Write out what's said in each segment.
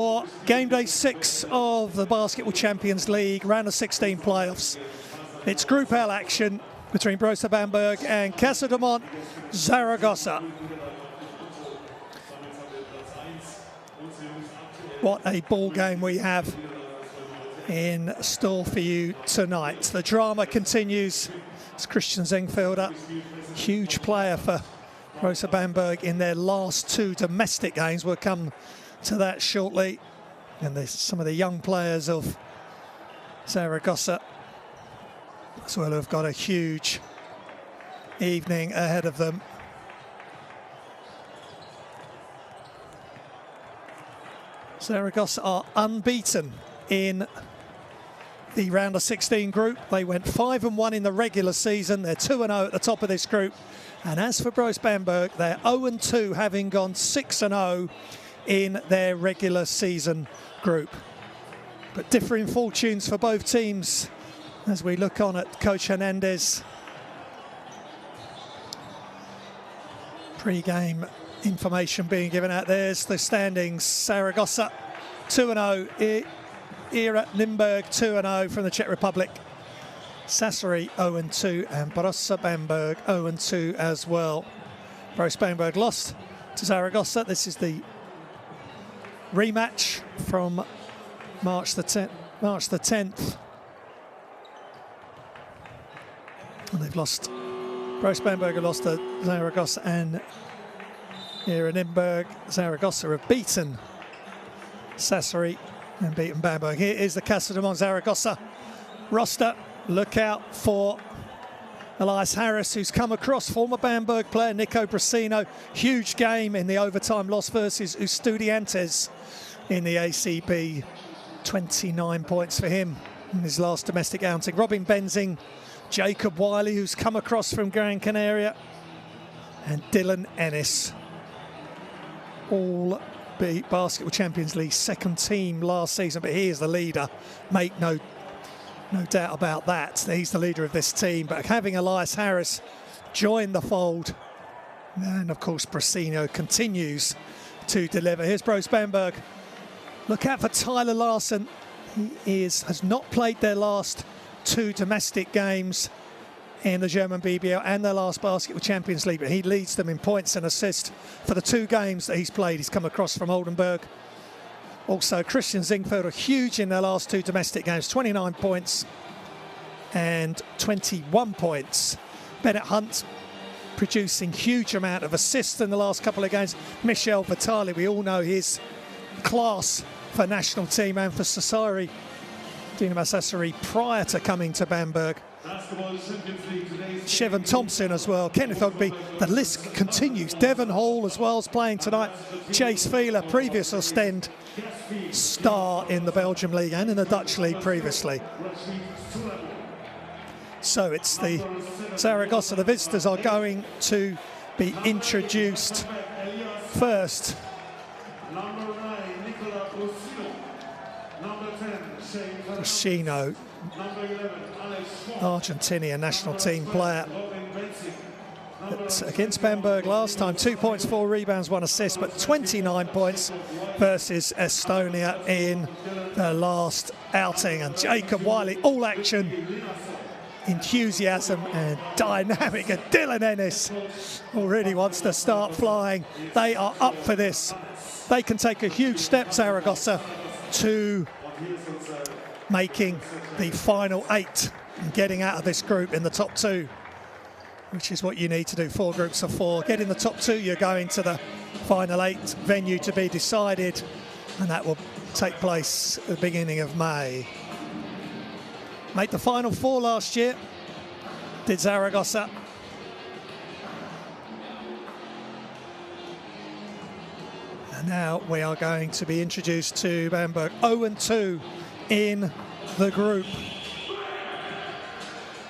For game day 6 of the Basketball Champions League, round of 16 playoffs. It's Group L action between Brose Bamberg and Casademont Zaragoza. What a ball game we have in store for you tonight. The drama continues. It's Christian Zengfelder, huge player for Brose Bamberg in their last 2 domestic games. We'll come to that shortly. And there's some of the young players of Zaragoza as well, who've got a huge evening ahead of them. Zaragoza are unbeaten in the round of 16 group. They went 5-1 in the regular season. They're 2-0 at the top of this group. And as for Brose Bamberg, they're 0-2, having gone 6-0 in their regular season group. But differing fortunes for both teams as we look on at Coach Hernandez. Pre-game information being given out. There's the standings. Zaragoza 2-0, Era Nymburk 2-0 from the Czech Republic. Sassari 0-2 and Brose Bamberg 0-2 as well. Brose Bamberg lost to Zaragoza. This is the rematch from March the 10th. And they've lost. Brose Bamberg have lost to Zaragoza and Era Nymburk. Zaragoza have beaten Sassari and beaten Bamberg. Here is the Casademont Zaragoza roster. Look out for Elias Harris, who's come across, former Bamberg player Nico Brasino. Huge game in the overtime loss versus Estudiantes in the ACB. 29 points for him in his last domestic outing. Robin Benzing, Jacob Wiley, who's come across from Gran Canaria, and Dylan Ennis. All beat Basketball Champions League second team last season, but he is the leader. Make no doubt about that. He's the leader of this team. But having Elias Harris join the fold, and of course Brasino continues to deliver. Here's Brose Bamberg. Look out for Tyler Larson. He has not played their last 2 domestic games in the German BBL and their last Basketball Champions League, but he leads them in points and assists for the 2 games that he's played. He's come across from Oldenburg. Also, Christian Zengfelder, huge in their last 2 domestic games, 29 points and 21 points. Bennett Hunt producing huge amount of assists in the last couple of games. Michel Vitali, we all know his class for national team and for Sassari, Dinamo Sassari, prior to coming to Bamberg. Chevon Thompson as well, Kenneth Ogby, the list continues. Devon Hall as well is playing tonight. Chase Fieler, previous Ostend star in the Belgium League and in the Dutch League previously. So it's the Zaragoza, the visitors are going to be introduced first. Brasino, Argentinian national team player. But against Bamberg last time, 2 points, 4 rebounds, 1 assist, but 29 points versus Estonia in the last outing. And Jacob Wiley, all action, enthusiasm and dynamic. And Dylan Ennis already wants to start flying. They are up for this. They can take a huge step, Zaragoza, to making the final 8 and getting out of this group in the top 2, which is what you need to do. 4 groups of 4. Get in the top 2, you're going to the final 8, venue to be decided, and that will take place at the beginning of May. Made the final 4 last year, did Zaragoza. And now we are going to be introduced to Bamberg, 0-2 in the group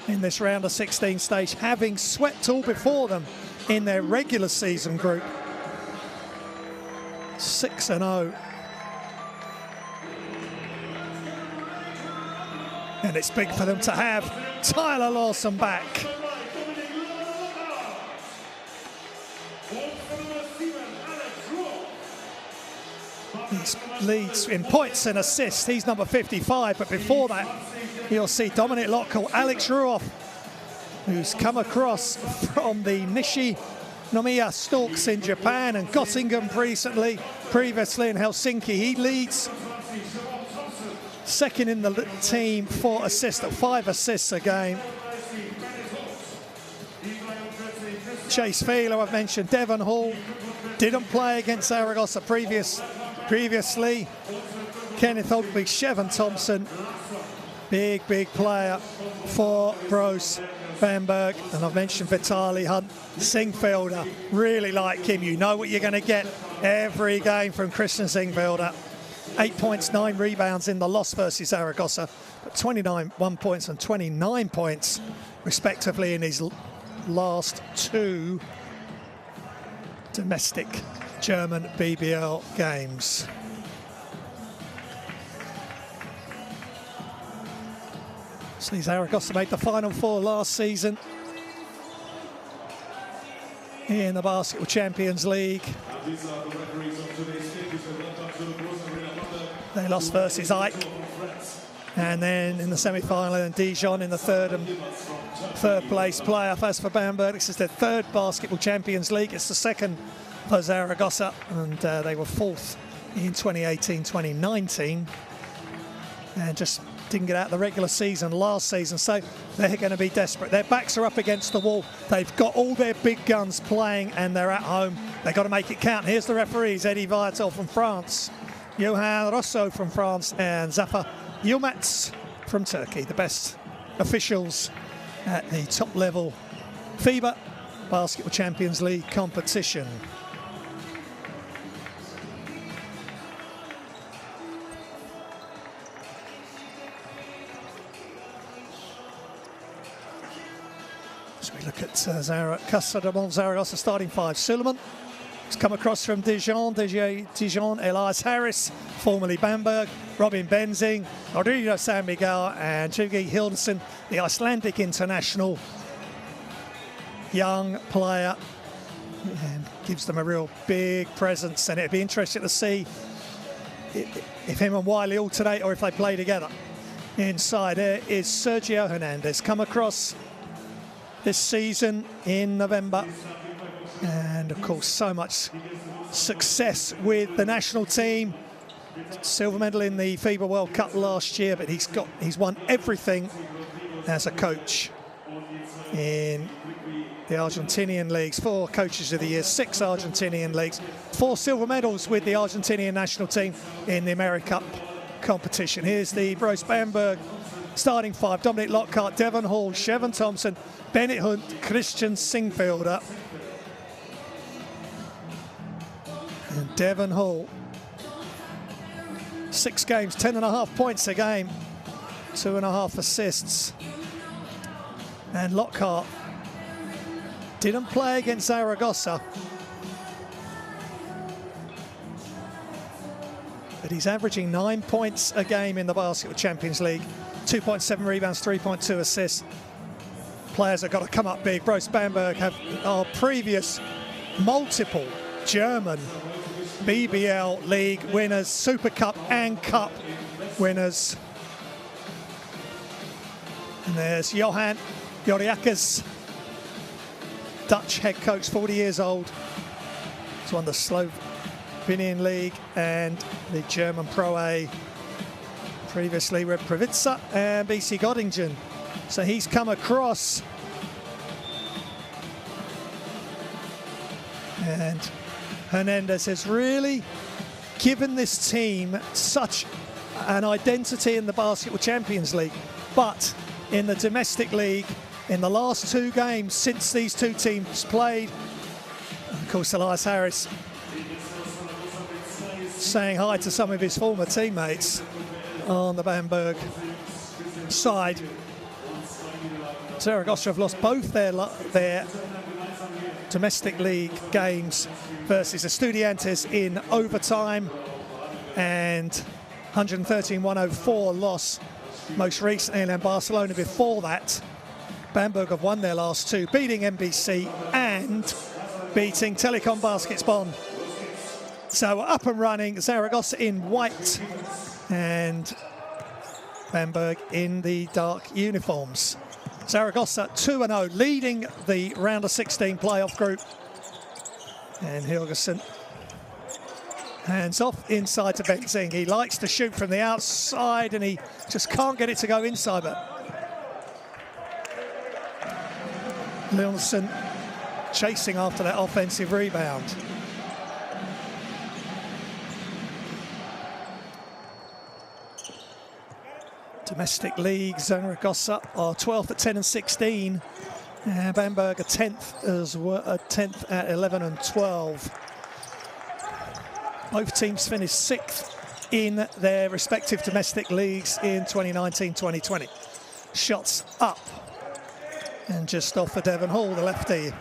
in this round of 16 stage, having swept all before them in their regular season group. 6-0. And it's big for them to have Tyler Larson back. He's leads in points and assists. He's number 55, but before that, you'll see Dominic Lockall, Alex Ruoff, who's come across from the Nishinomiya Storks in Japan and Göttingen previously in Helsinki. He leads second in the team for assists at 5 assists a game. Chase Feeler, I've mentioned. Devon Hall didn't play against Zaragoza previously. Kenneth Ogby, Chevon Thompson, big player for Brose Bamberg. And I've mentioned Vitali Hunt, Singfelder. Really like him. You know what you're going to get every game from Christian Singfelder. 8 points, 9 rebounds in the loss versus Zaragoza, but 1 points and 29 points respectively in his last 2 domestic German BBL games. See, Zaragoza made the Final Four last season in the Basketball Champions League. They lost versus Ike, and then in the semi-final, and Dijon in the third place playoff. As for Bamberg, this is their 3rd Basketball Champions League. It's the 2nd for Zaragoza, and they were 4th in 2018-2019, and just didn't get out of the regular season last season, so they're going to be desperate. Their backs are up against the wall. They've got all their big guns playing, and they're at home. They've got to make it count. Here's the referees: Eddie Viator from France, Johan Rosso from France, and Zafer Yilmaz from Turkey. The best officials at the top level FIBA Basketball Champions League competition. So we look at Casademont Zaragoza starting 5. Suleiman has come across from Dijon, Elias Harris, formerly Bamberg, Robin Benzing, Rodrigo San Miguel, and Jugi Hilderson, the Icelandic international. Young player, and gives them a real big presence, and it'd be interesting to see if him and Wiley alternate or if they play together. Inside there is Sergio Hernandez, come across this season in November, and of course so much success with the national team. Silver medal in the FIBA World Cup last year, but he's won everything as a coach in the Argentinian leagues. 4 coaches of the year, 6 Argentinian leagues, 4 silver medals with the Argentinian national team in the AmeriCup competition. Here's the Brose Bamberg starting 5. Dominic Lockhart, Devon Hall, Chevon Thompson, Bennett Hunt, Christian Singfelder. And Devon Hall, 6 games, 10.5 points a game, 2.5 assists. And Lockhart didn't play against Zaragoza, but he's averaging 9 points a game in the Basketball Champions League, 2.7 rebounds, 3.2 assists. Players have got to come up big. Brose Bamberg have our previous multiple German BBL League winners, Super Cup and Cup winners. And there's Johan Joriakis, Dutch head coach, 40 years old. He's won the Slovenian League and the German Pro A previously with Previtsa and BC Göttingen. So he's come across. And Hernandez has really given this team such an identity in the Basketball Champions League. But in the domestic league, in the last 2 games since these 2 teams played, of course Elias Harris saying hi to some of his former teammates on the Bamberg side. Zaragoza have lost both their domestic league games versus Estudiantes in overtime, and 113-104 loss most recently, and then Barcelona before that. Bamberg have won their last 2, beating NBC and beating Telecom Basketball So we're up and running. Zaragoza in white and Bamberg in the dark uniforms. Zaragoza 2-0, leading the round of 16 playoff group. And Hilgerson hands off inside to Benzing. He likes to shoot from the outside and he just can't get it to go inside. But Leonson chasing after that offensive rebound. Domestic league, Zaragoza are 12th at 10 and 16. Bamberg are 10th as well, 10th at 11 and 12. Both teams finished 6th in their respective domestic leagues in 2019-2020. Shots up and just off for Devon Hall, the lefty.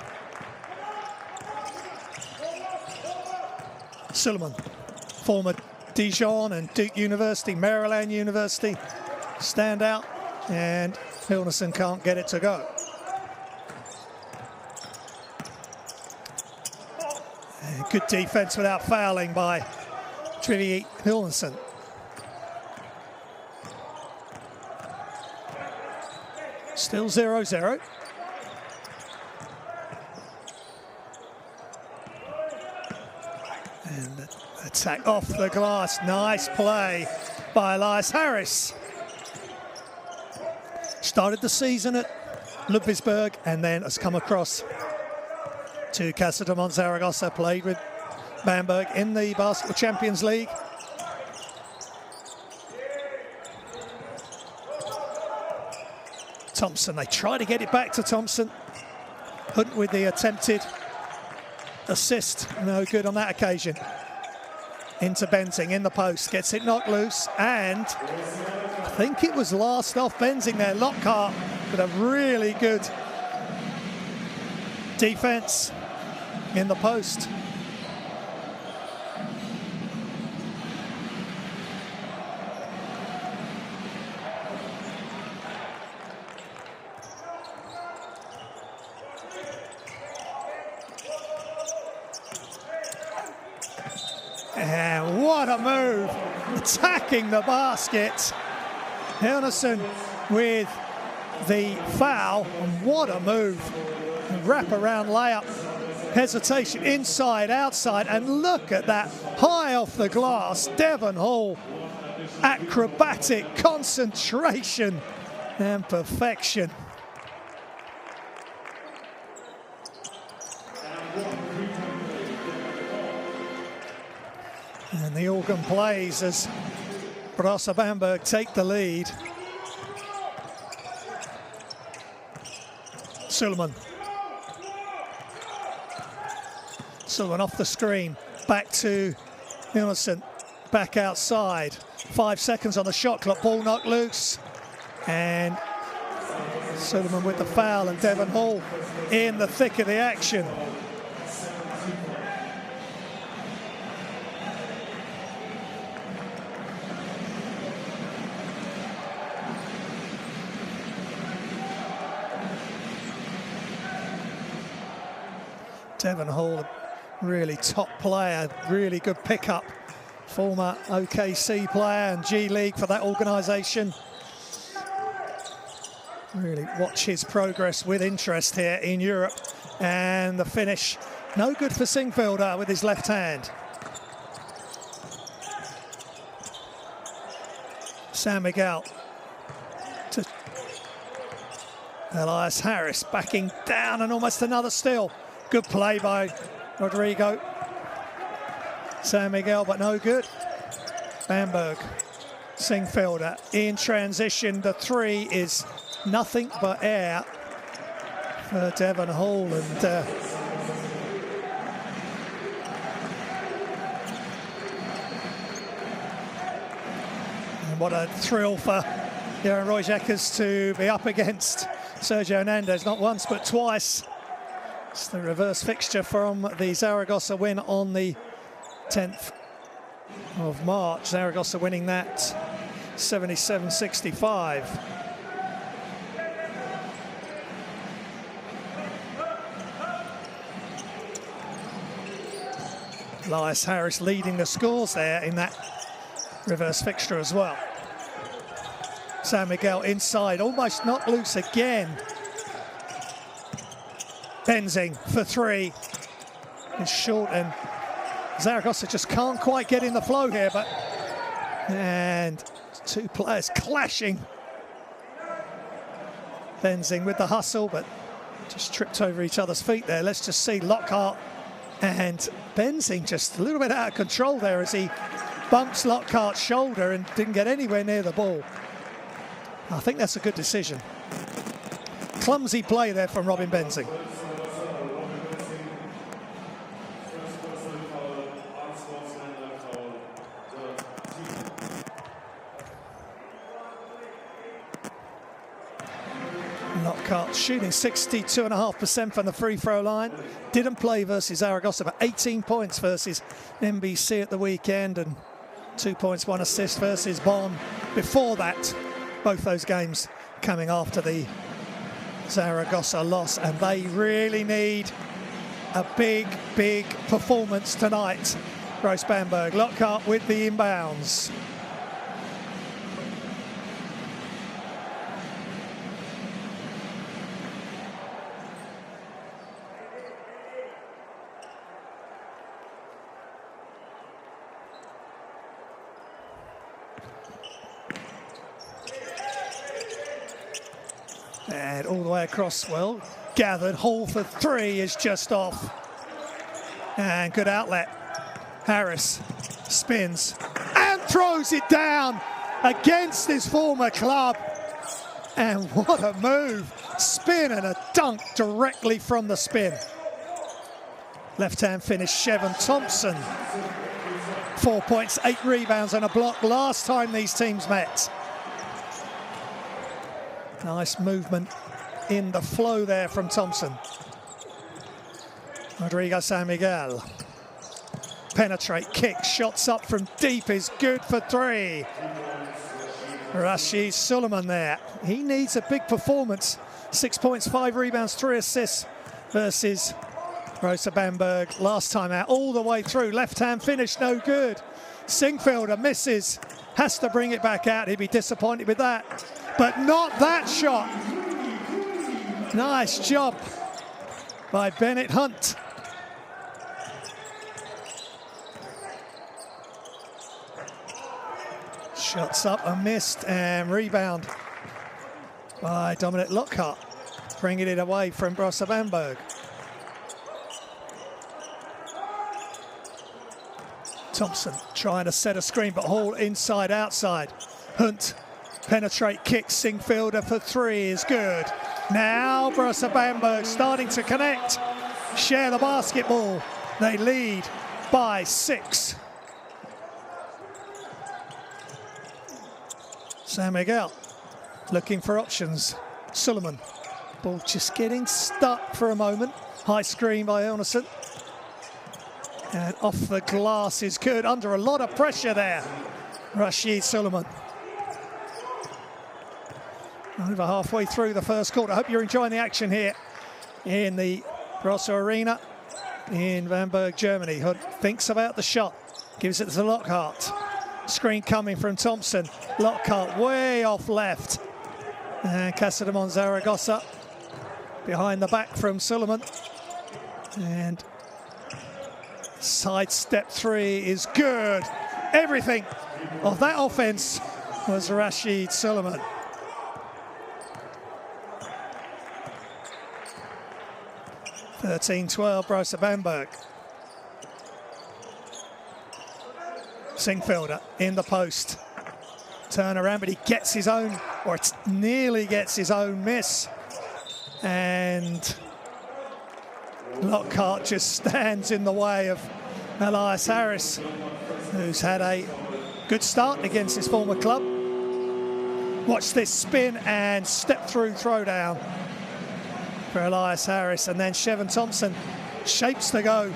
Suleiman, former Dijon and Duke University, Maryland University, stand out, and Hilnerson can't get it to go. And good defense without fouling by Trivi Hilnerson. Still 0-0. And the attack off the glass. Nice play by Elias Harris. Started the season at Ludwigsburg and then has come across to Casademont Zaragoza, played with Bamberg in the Basketball Champions League. Thompson, they try to get it back to Thompson. Hunt with the attempted assist, no good on that occasion. Into Benzing in the post, gets it knocked loose, and I think it was last off Benzing there. Lockhart with a really good defense in the post. And what a move, attacking the basket. Hilnerson with the foul, and what a move. Wrap-around layup, hesitation, inside, outside, and look at that, high off the glass. Devon Hall, acrobatic concentration and perfection. And the organ plays as Brose Bamberg take the lead. Suleiman off the screen, back to Innocent, back outside. 5 seconds on the shot clock, ball knocked loose. And Suleiman with the foul, and Devon Hall in the thick of the action. Devon Hall, a really top player, really good pickup. Former OKC player and G League for that organisation. Really watch his progress with interest here in Europe. And the finish, no good for Singfielder with his left hand. San Miguel to Elias Harris, backing down, and almost another steal. Good play by Rodrigo. San Miguel, but no good. Bamberg, Singfielder in transition. The three is nothing but air for Devon Hall. And what a thrill for Jeroen Roijekers to be up against Sergio Hernandez, not once but twice. It's the reverse fixture from the Zaragoza win on the 10th of March. Zaragoza winning that 77-65. Elias Harris leading the scores there in that reverse fixture as well. San Miguel inside, almost not loose again. Benzing for three. It's short, and Zaragoza just can't quite get in the flow here, but and two players clashing. Benzing with the hustle, but just tripped over each other's feet there. Let's just see Lockhart and Benzing just a little bit out of control there as he bumps Lockhart's shoulder and didn't get anywhere near the ball. I think that's a good decision. Clumsy play there from Robin Benzing. Lockhart shooting 62.5% from the free throw line. Didn't play versus Zaragoza, but 18 points versus NBC at the weekend and 2 points, 1 assist versus Bonn before that. Both those games coming after the Zaragoza loss, and they really need a big, big performance tonight. Brose Bamberg, Lockhart with the inbounds. And all the way across, well, gathered. Hall for three is just off. And good outlet. Harris spins and throws it down against his former club. And what a move. Spin and a dunk directly from the spin. Left-hand finish, Chevon Thompson. 4 points, 8 rebounds and a block last time these teams met. Nice movement in the flow there from Thompson. Rodrigo San Miguel. Penetrate, kick, shots up from deep is good for three. Rashid Suleiman there. He needs a big performance. 6 points, 5 rebounds, 3 assists versus Brose Bamberg last time out. All the way through. Left-hand finish, no good. Singfielder misses. Has to bring it back out. He'd be disappointed with that. But not that shot. Nice job by Bennett Hunt. Shots up and missed, and rebound by Dominic Lockhart, bringing it away from Brose Bamberg. Thompson trying to set a screen, but Hall inside, outside. Hunt. Penetrate, kick, Singfielder for three is good. Now Brose Bamberg starting to connect, share the basketball. They lead by 6. San Miguel looking for options. Suleiman, ball just getting stuck for a moment. High screen by Elnison. And off the glass is good, under a lot of pressure there. Rashid Suleiman. Over halfway through the first quarter. I hope you're enjoying the action here in the Brose Arena in Bamberg, Germany. Hunt thinks about the shot, gives it to Lockhart. Screen coming from Thompson. Lockhart way off left. And Casademont Zaragoza behind the back from Suleiman. And sidestep three is good. Everything of that offense was Rashid Suleiman. 13-12, Brose Bamberg. Singfielder in the post. Turn around, but he gets his own, or nearly gets his own miss. And Lockhart just stands in the way of Elias Harris, who's had a good start against his former club. Watch this spin and step through throwdown for Elias Harris, and then Chevon Thompson shapes to go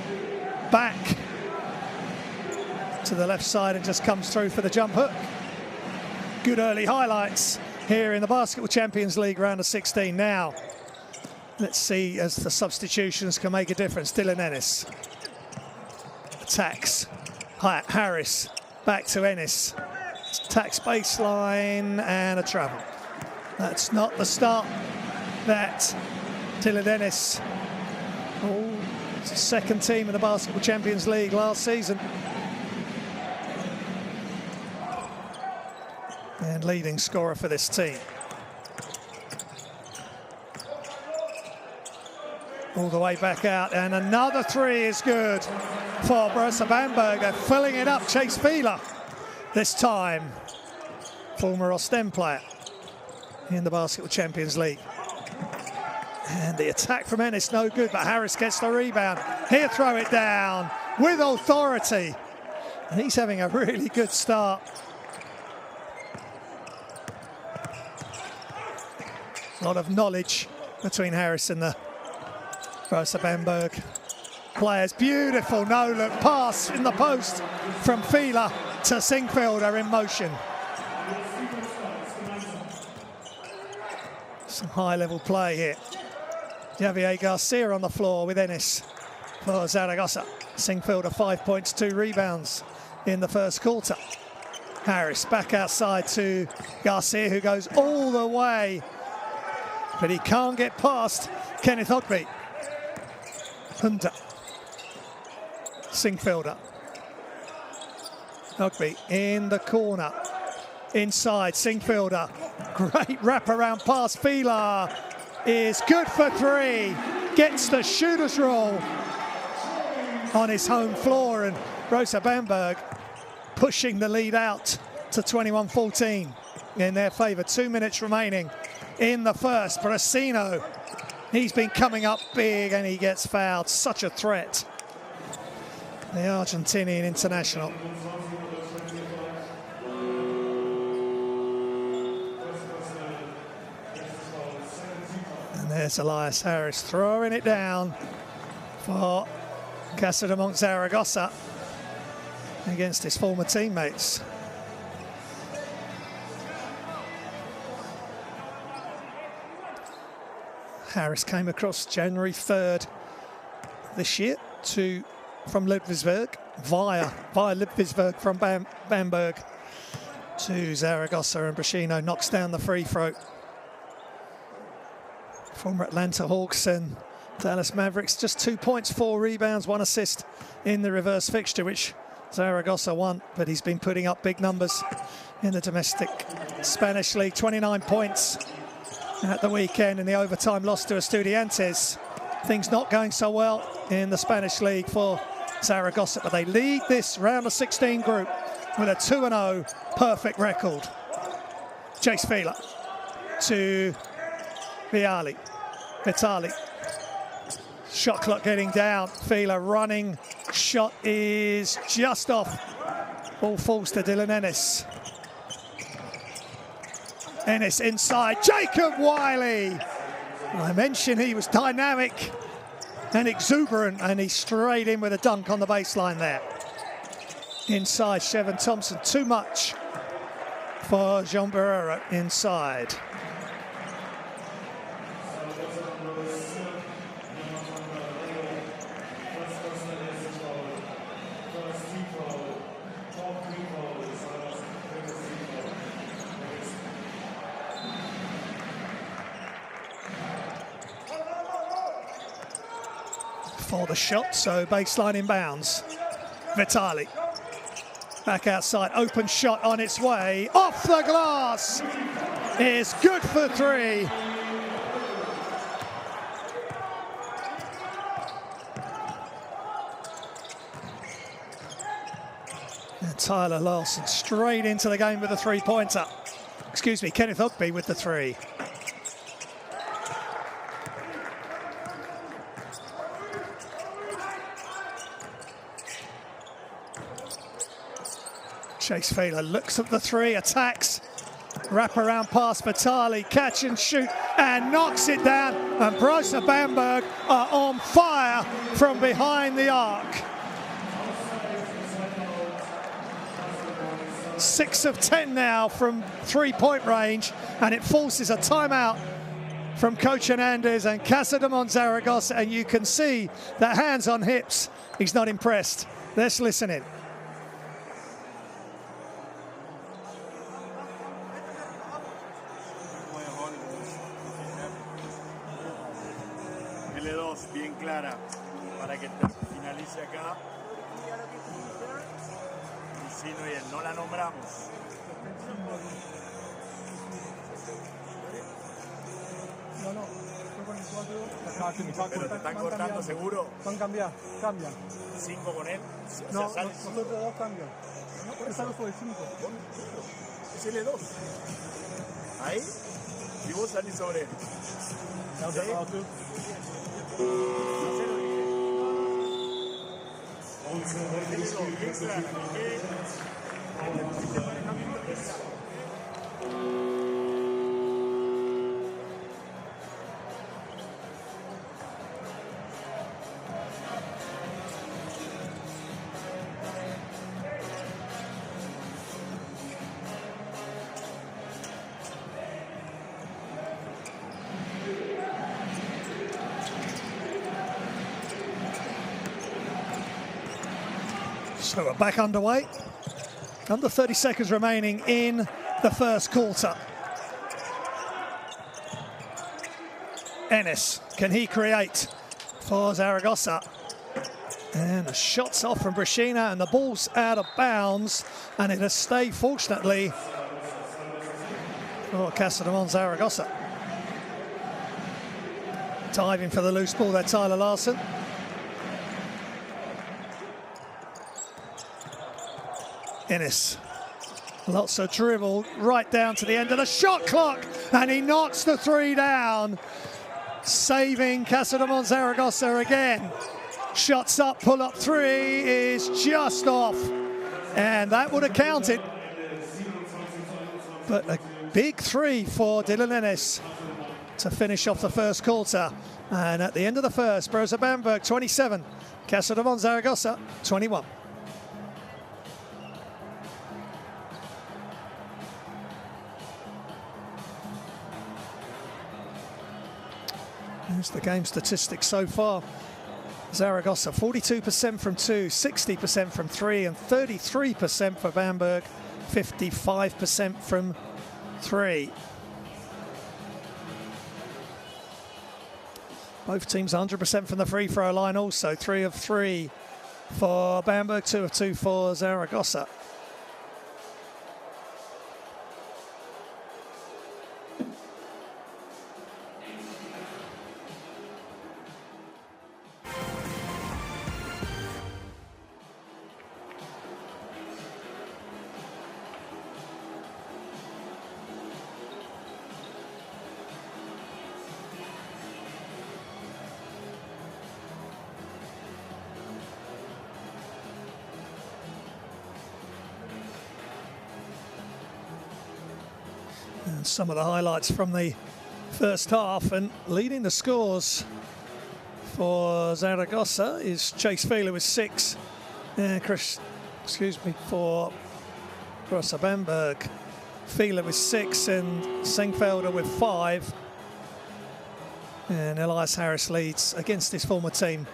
back to the left side and just comes through for the jump hook. Good early highlights here in the Basketball Champions League round of 16 now. Let's see as the substitutions can make a difference. Dylan Ennis. Attacks. Harris back to Ennis. Attacks baseline and a travel. That's not the start that Dylan Ennis, second team in the Basketball Champions League last season. And leading scorer for this team. All the way back out, and another three is good for Brose Bamberg. They're filling it up. Chase Fieler, this time, former Ostend player in the Basketball Champions League. And the attack from Ennis, no good, but Harris gets the rebound. He'll throw it down with authority. And he's having a really good start. A lot of knowledge between Harris and the Brose Bamberg players. Beautiful no-look pass in the post from Fieler to Singfielder in motion. Some high-level play here. Javier Garcia on the floor with Ennis for Zaragoza. Singfielder 5 points, 2 rebounds in the first quarter. Harris back outside to Garcia, who goes all the way, but he can't get past Kenneth Ogby. Hunter. Singfielder. Ogby in the corner. Inside, Singfielder. Great wraparound pass. Fieler is good for 3. Gets the shooter's roll on his home floor, and Brose Bamberg pushing the lead out to 21-14 in their favour. 2 minutes remaining in the first. Brasino, he's been coming up big and he gets fouled. Such a threat, the Argentinian international. And there's Elias Harris throwing it down for Casademont Zaragoza against his former teammates. Harris came across January 3rd this year from Ludwigsburg via Ludwigsburg from Bamberg to Zaragoza, and Brasino knocks down the free throw. Former Atlanta Hawks and Dallas Mavericks, just 2 points, 4 rebounds, 1 assist in the reverse fixture, which Zaragoza won, but he's been putting up big numbers in the domestic Spanish league. 29 points at the weekend in the overtime loss to Estudiantes. Things not going so well in the Spanish league for Zaragoza, but they lead this round of 16 group with a 2-0 perfect record. Chase Fieler to Vitali. Shot clock getting down. Fieler running. Shot is just off. Ball falls to Dylan Ennis. Ennis inside. Jacob Wiley. I mentioned he was dynamic and exuberant, and he's straight in with a dunk on the baseline there. Inside, Chevon Thompson. Too much for Jean Barrera inside. For the shot, so baseline inbounds. Vitali back outside, open shot on its way, off the glass, is good for 3. And Tyler Larson straight into the game with a 3-pointer. Excuse me, Kenneth Ogby with the 3. Chase Fieler looks at the 3, attacks, wraparound pass, Vitali, catch and shoot, and knocks it down. And Brose Bamberg are on fire from behind the arc. 6 of 10 now from 3-point range, and it forces a timeout from Coach Hernandez and Casademont Zaragoza, and you can see that hands on hips, he's not impressed. Let's listen in. L2 bien clara para que finalice acá. Y sí, no, bien, no la nombramos. Pero te están cortando seguro. Van a cambiar, cambian. 5 con él. No, los otros 2 cambian. No, esa no fue el 5. Es L2. Ahí. Y vos salís sobre él. So we're back underway. Under 30 seconds remaining in the first quarter. Ennis, can he create for Zaragoza? And the shot's off from Brashina and the ball's out of bounds. And it has stayed, fortunately, for Casademont Zaragoza. Diving for the loose ball there, Tyler Larson. Ennis, lots of dribble right down to the end of the shot clock, and he knocks the 3 down, saving Casademont Zaragoza again. Shots up, pull up 3 is just off, and that would have counted. But a big 3 for Dylan Ennis to finish off the first quarter. And at the end of the first, Brose Bamberg 27, Casademont Zaragoza 21. Here's the game statistics so far. Zaragoza 42% from 2, 60% from 3, and 33% for Bamberg, 55% from 3. Both teams 100% from the free throw line also. 3 of 3 for Bamberg, 2 of 2 for Zaragoza. And some of the highlights from the first half, and leading the scores for Zaragoza is Chase Fieler with 6, and for Brose Bamberg, Fieler with 6 and Sengfelder with 5. And Elias Harris leads against his former team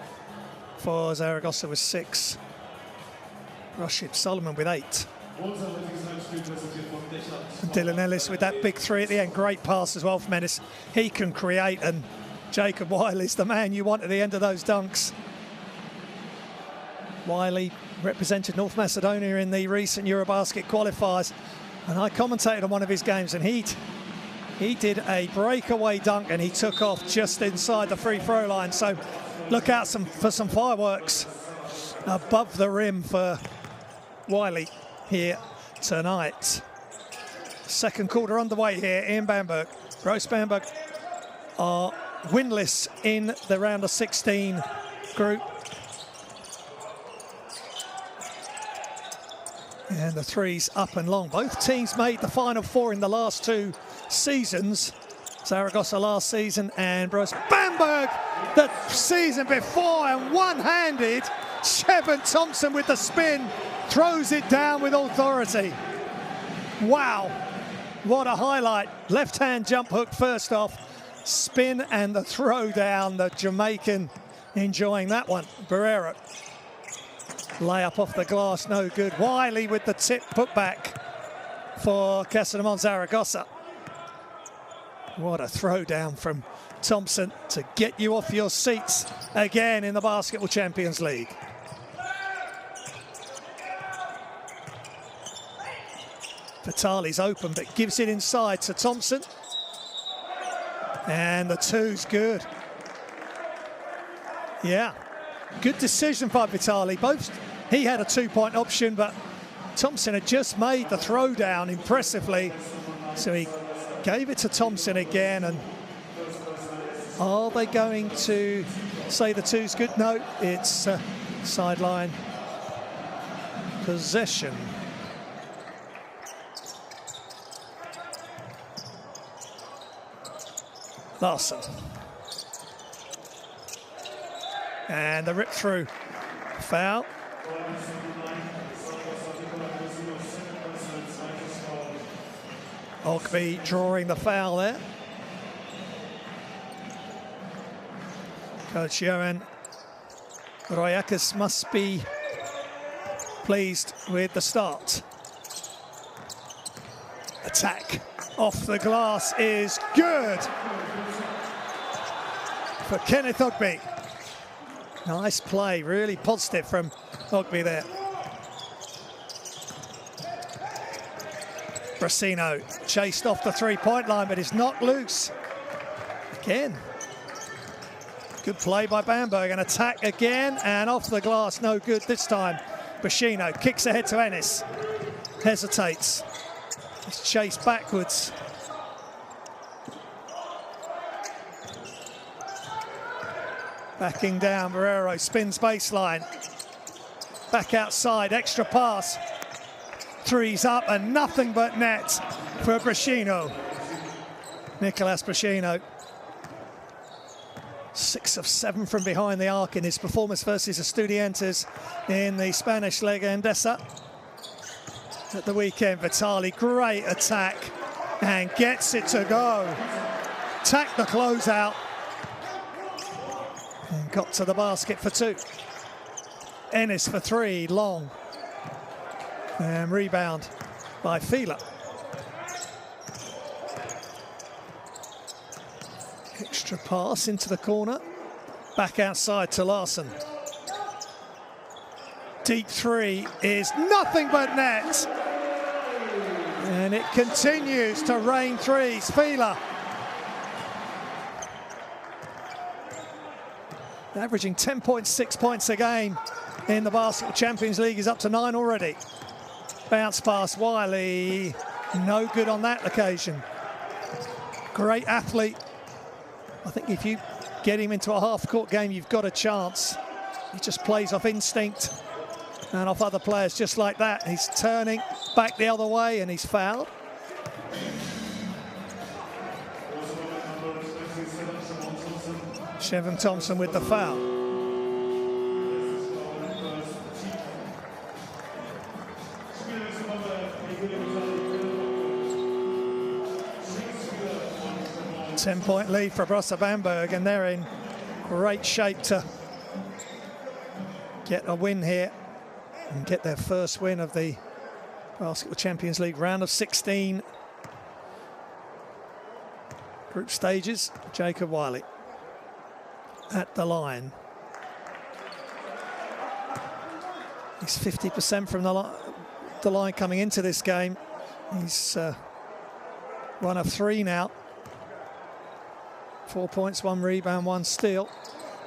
for Zaragoza with 6. Rashid Solomon with 8. And Dylan Ellis with that big 3 at the end. Great pass as well from Ennis. He can create, and Jacob Wiley's the man you want at the end of those dunks. Wiley represented North Macedonia in the recent Eurobasket qualifiers, and I commentated on one of his games, and he did a breakaway dunk and he took off just inside the free throw line. So look out for some fireworks above the rim for Wiley here tonight. Second quarter underway here in Bamberg. Brose Bamberg are winless in the round of 16 group. And the threes up and long. Both teams made the Final Four in the last 2 seasons. Zaragoza last season and Brose Bamberg the season before, and one-handed. Shevin Thompson with the spin throws it down with authority. Wow, what a highlight. Left-hand jump hook first off, spin and the throw down. The Jamaican enjoying that one. Barrera. Layup off the glass, no good. Wiley with the tip putback for Casademont Zaragoza. What a throwdown from Thompson to get you off your seats again in the Basketball Champions League. Vitali's open, but gives it inside to Thompson. And the two's good. Yeah, good decision by Vitali. He had a two-point option, but Thompson had just made the throwdown impressively. So he gave it to Thompson again. And are they going to say the two's good? No, it's sideline possession. Larson. And the rip through foul. Ogby drawing the foul there. Coach Johan Royakas must be pleased with the start. Attack off the glass is good for Kenneth Ogby. Nice play, really positive from Ogby there. Brasino chased off the three-point line, but is knocked loose. Again, good play by Bamberg. An attack again, and off the glass, no good this time. Brasino kicks ahead to Ennis. Hesitates. He's chased backwards. Backing down, Barrero spins baseline. Back outside, extra pass. Three's up and nothing but net for Brasino. Nicolas Brasino. 6 of 7 from behind the arc in his performance versus Estudiantes in the Spanish Liga Endesa. At the weekend, Vitali, great attack and gets it to go. Tacked the closeout. And got to the basket for 2. Ennis for 3, long. And rebound by Fila. Extra pass into the corner. Back outside to Larson. Deep 3 is nothing but net. And it continues to rain threes. Fila averaging 10.6 points a game in the Basketball Champions League. Is up to 9 already. Bounce pass, Wiley. No good on that occasion. Great athlete. I think if you get him into a half-court game, you've got a chance. He just plays off instinct and off other players just like that. He's turning back the other way and he's fouled. Chevon Thompson with the foul. Ten-point lead for Brose Bamberg, and they're in great shape to get a win here and get their first win of the Basketball Champions League round of 16 group stages. Jacob Wiley at the line. He's 50% from the line coming into this game. He's 1 of 3 now. 4 points, 1 rebound, 1 steal.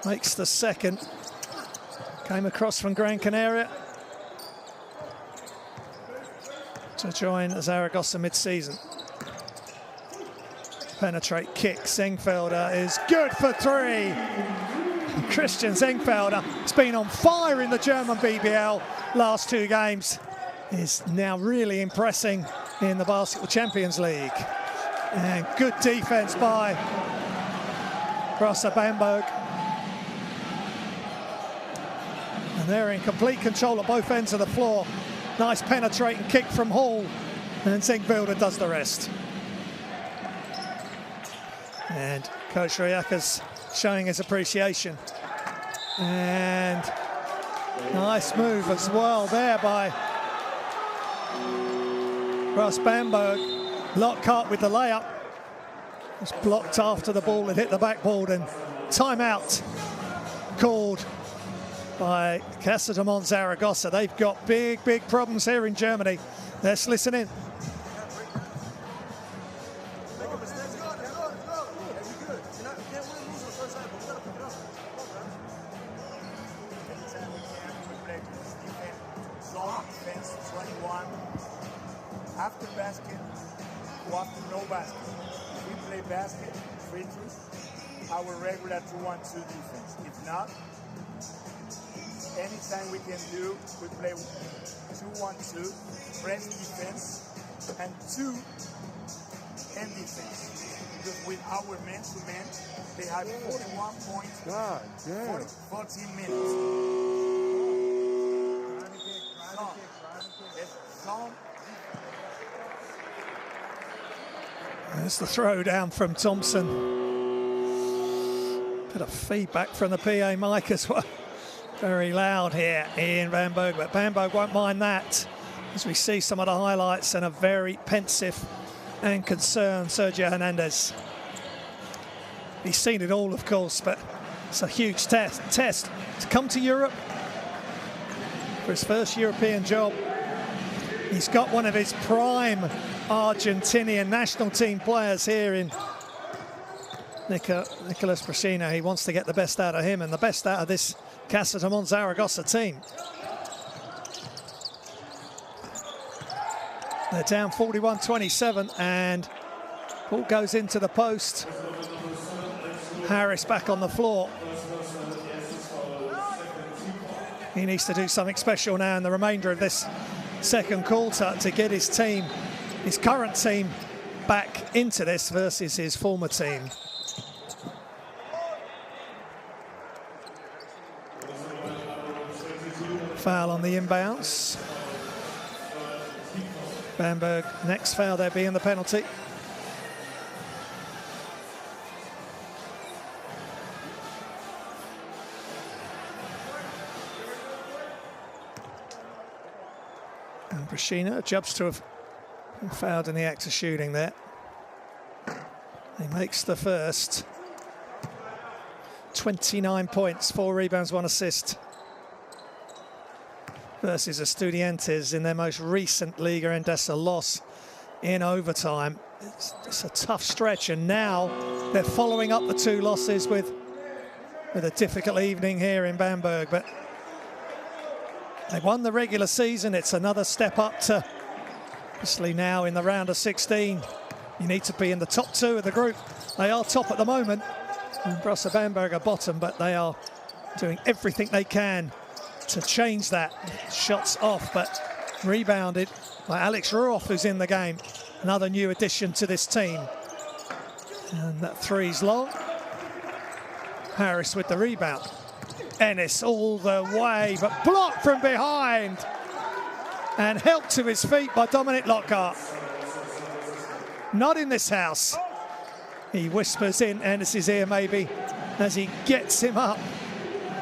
Makes the second. Came across from Gran Canaria to join Zaragoza mid-season. Penetrate kick. Zengfelder is good for 3. Christian Zengfelder has been on fire in the German BBL last 2 games. Is now really impressing in the Basketball Champions League. And good defense by Brose Bamberg. And they're in complete control at both ends of the floor. Nice penetrating kick from Hall. And Zengfelder does the rest. And Coach Royakas showing his appreciation. And Nice move as well there by Brose Bamberg. Lockhart with the layup. Was blocked after the ball had hit the backboard, and timeout called by Casademont Zaragoza. They've got big problems here in Germany. Let's listen in. After basket, or after no basket. If we play basket, free throws, our regular 2-1-2 defense. If not, anytime we can do, we play 2-1-2, press defense, and 2 end defense. Because with our man-to-man, they have 41 points, 14 minutes. There's the throw down from Thompson. Bit of feedback from the PA mic as well. Very loud here in Bamberg, but Bamberg won't mind that as we see some of the highlights and a very pensive and concerned Sergio Hernandez. He's seen it all, of course, but it's a huge test to come to Europe for his first European job. He's got one of his prime Argentinian national team players here in Nicolas Brachina. He wants to get the best out of him and the best out of this Casademont Zaragoza team. They're down 41-27 and ball goes into the post. Harris back on the floor. He needs to do something special now in the remainder of this second quarter to get his team, his current team, back into this versus his former team. Foul on the inbounds. Bamberg, next foul there being the penalty. And Brachina jumps to have been fouled in the act of shooting there. He makes the first. 29 points, 4 rebounds, 1 assist. Versus Estudiantes in their most recent Liga Endesa loss in overtime. It's a tough stretch, and now they're following up the 2 losses with a difficult evening here in Bamberg. But they won the regular season. It's another step up to, obviously now in the round of 16, you need to be in the top 2 of the group. They are top at the moment, and Brose Bamberg are bottom, but they are doing everything they can to change that. Shots off, but rebounded by Alex Ruoff, who's in the game. Another new addition to this team. And that three's long. Harris with the rebound. Ennis all the way, but blocked from behind. And helped to his feet by Dominic Lockhart. Not in this house. He whispers in Ennis's ear maybe as he gets him up.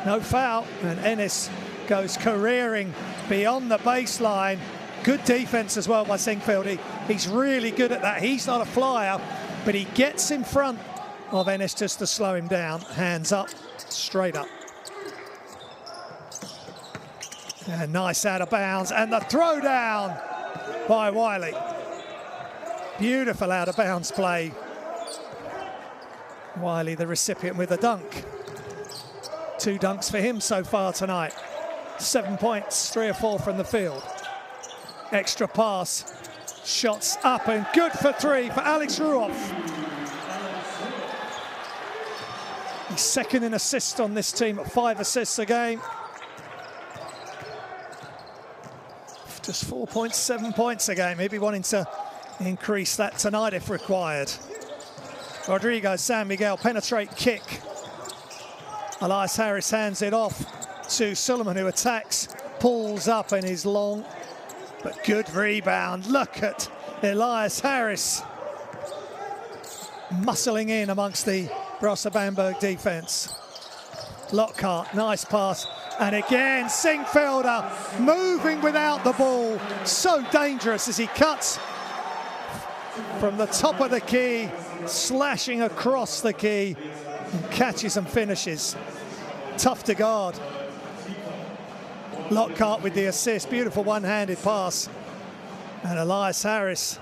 No foul, and Ennis goes careering beyond the baseline. Good defense as well by Singfield. He's really good at that. He's not a flyer, but he gets in front of Ennis just to slow him down. Hands up, straight up. And nice out of bounds, and the throw down by Wiley. Beautiful out of bounds play. Wiley, the recipient, with a dunk. 2 dunks for him so far tonight. 7 points, 3 or 4 from the field. Extra pass, shots up and good for 3 for Alex Ruoff. He's second in assists on this team at 5 assists a game. Just 4.7 points a game. He'll be wanting to increase that tonight if required. Rodrigo San Miguel, penetrate kick. Elias Harris hands it off to Suleiman, who attacks, pulls up and is long, but good rebound. Look at Elias Harris muscling in amongst the Brose Bamberg defense. Lockhart, nice pass, And again, Singfelder moving without the ball. So dangerous as he cuts from the top of the key, slashing across the key, and catches and finishes. Tough to guard. Lockhart with the assist. Beautiful one-handed pass. And Elias Harris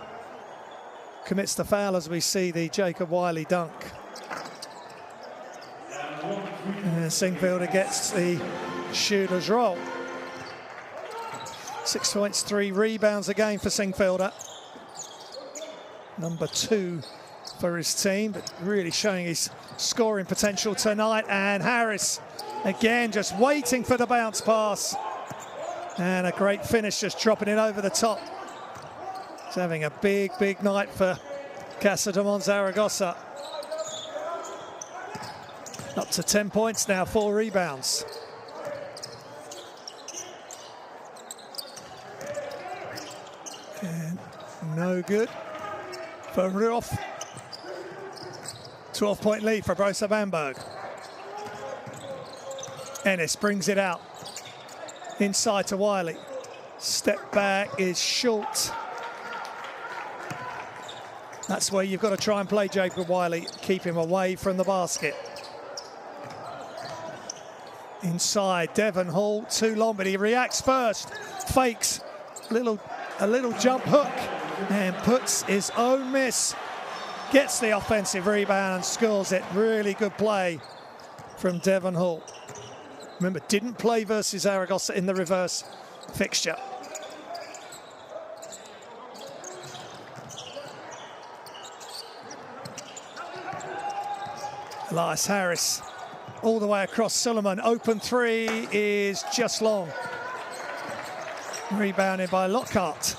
commits the foul as we see the Jacob Wiley dunk. And Singfelder gets the shooter's roll. 6 points, 3 rebounds a game for Singfelder. Number 2 for his team, but really showing his scoring potential tonight. And Harris, again, just waiting for the bounce pass. And a great finish, just dropping it over the top. He's having a big, big night for Casademont Zaragoza. Up to 10 points now, 4 rebounds. And no good for Ruoff. 12-point lead for Brose Bamberg. Ennis brings it out. Inside to Wiley. Step back is short. That's where you've got to try and play Jacob Wiley. Keep him away from the basket. Inside, Devon Hall, too long, but he reacts first. Fakes, a little jump hook, and puts his own miss. Gets the offensive rebound and scores it. Really good play from Devon Hall. Remember, didn't play versus Zaragoza in the reverse fixture. Elias Harris all the way across Suleiman. Open 3 is just long. Rebounded by Lockhart.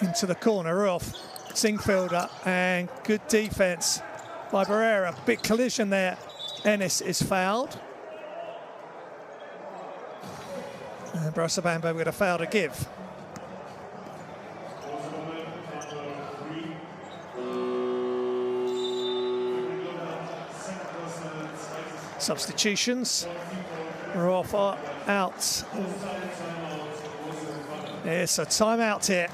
Into the corner, Ruoff. Singfelder, and good defense by Barrera. Big collision there. Ennis is fouled. And Brose Bamberg with a foul to give. Substitutions. Ruoff out. It's a timeout here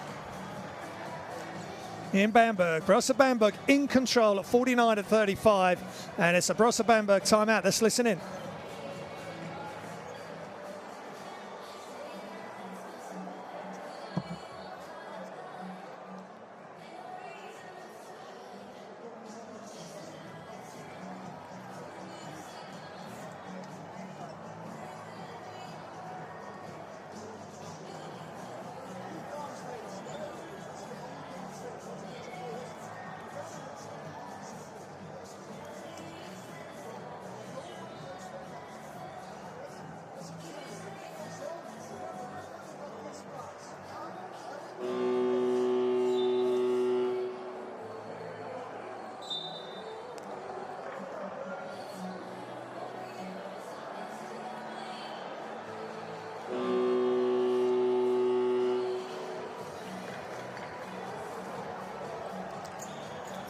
in Bamberg. Brose Bamberg in control at 49-35, and it's a Brose Bamberg timeout. Let's listen in.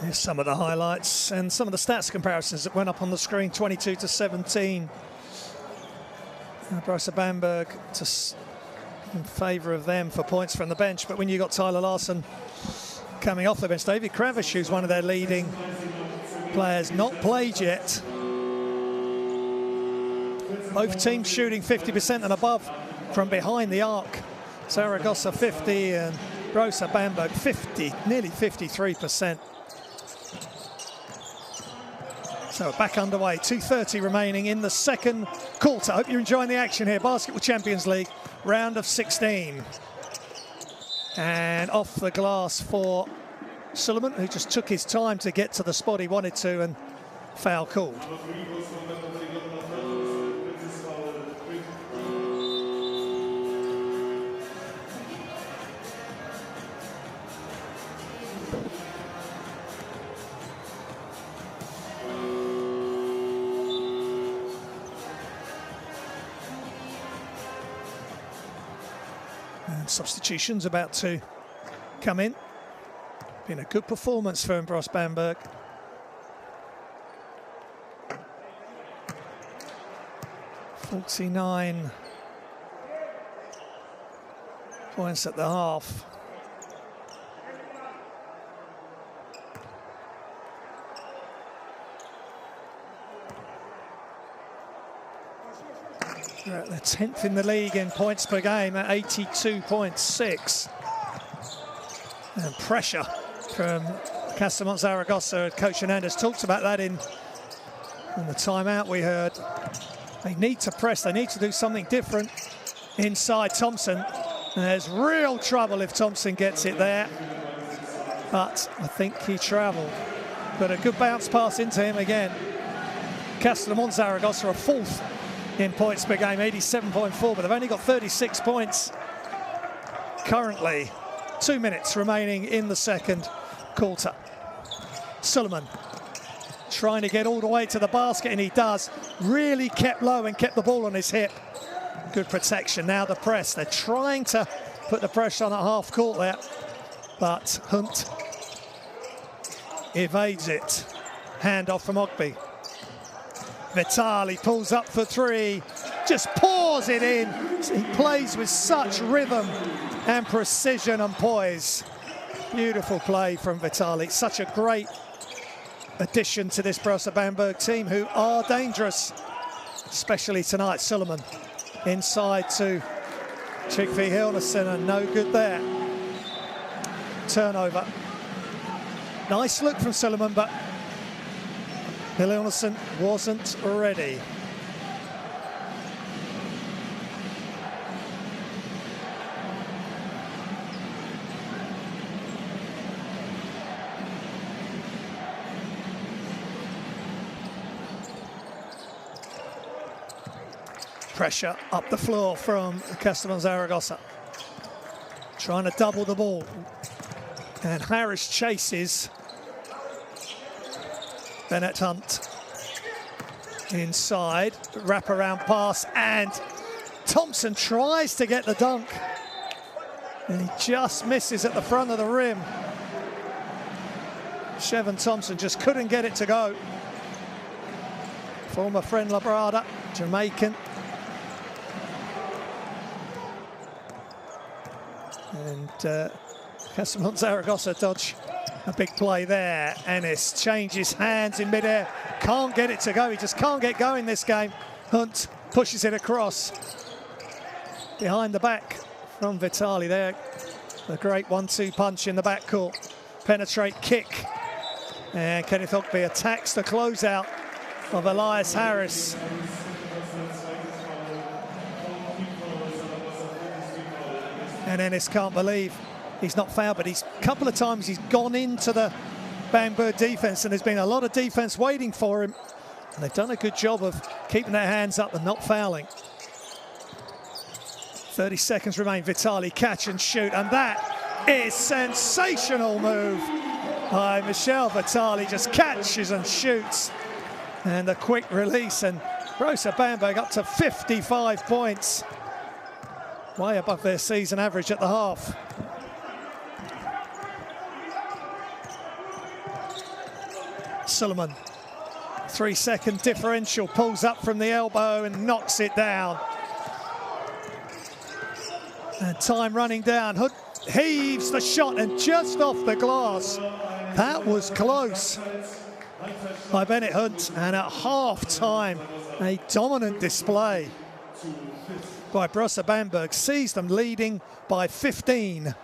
Here's some of the highlights and some of the stats comparisons that went up on the screen. 22-17. Brose Bamberg in favour of them for points from the bench. But when you got Tyler Larson coming off the bench, David Kravish, who's one of their leading players, not played yet. Both teams shooting 50% and above from behind the arc. Zaragoza 50 and Brose Bamberg 50, nearly 53%. So back underway, 2:30 remaining in the second quarter. Hope you're enjoying the action here. Basketball Champions League, round of 16. And off the glass for Suleiman, who just took his time to get to the spot he wanted to, and foul called. Substitutions about to come in. Been a good performance for Brose Bamberg. 49 points at the half. They're at the 10th in the league in points per game at 82.6. And pressure from Casademont Zaragoza. Coach Hernandez talked about that in the timeout we heard. They need to press, they need to do something different inside Thompson. And there's real trouble if Thompson gets it there. But I think he travelled. But a good bounce pass into him again. Casademont Zaragoza are fourth in points per game, 87.4, but they've only got 36 points currently. 2 minutes remaining in the second quarter. Suleiman trying to get all the way to the basket, and he does. Really kept low and kept the ball on his hip. Good protection. Now the press. They're trying to put the pressure on at half court there, but Hunt evades it. Hand off from Ogby. Vitali pulls up for three, just pours it in. He plays with such rhythm and precision and poise. Beautiful play from Vitali. Such a great addition to this Brose Bamberg team, who are dangerous, especially tonight. Suleiman inside to Chigvi Hilnerson, and no good there. Turnover. Nice look from Suleiman, but Hilnerson wasn't ready. Pressure up the floor from Casademont Zaragoza. Trying to double the ball. And Harris chases Bennett Hunt. Inside, wraparound pass, and Thompson tries to get the dunk. And he just misses at the front of the rim. Chevon Thompson just couldn't get it to go. Former friend Labrada, Jamaican. And Casademont Zaragoza dodge a big play there. Ennis changes hands in midair, can't get it to go. He just can't get going this game. Hunt pushes it across. Behind the back from Vitali there. The great 1-2 punch in the backcourt. Penetrate kick. And Kenneth Ogby attacks the closeout of Elias Harris. And Ennis can't believe he's not fouled, but he's a couple of times he's gone into the Bamberg defense, and there's been a lot of defense waiting for him. And they've done a good job of keeping their hands up and not fouling. 30 seconds remain. Vitali catch and shoot, and that is sensational move by Michel Vitali. Just catches and shoots, and a quick release, and Brose Bamberg up to 55 points. Way above their season average at the half. Suleiman, 3-second differential, pulls up from the elbow and knocks it down. And time running down. Hood heaves the shot, and just off the glass. That was close by Bennett Hunt, and at half-time, a dominant display by Brose Bamberg sees them leading by 15.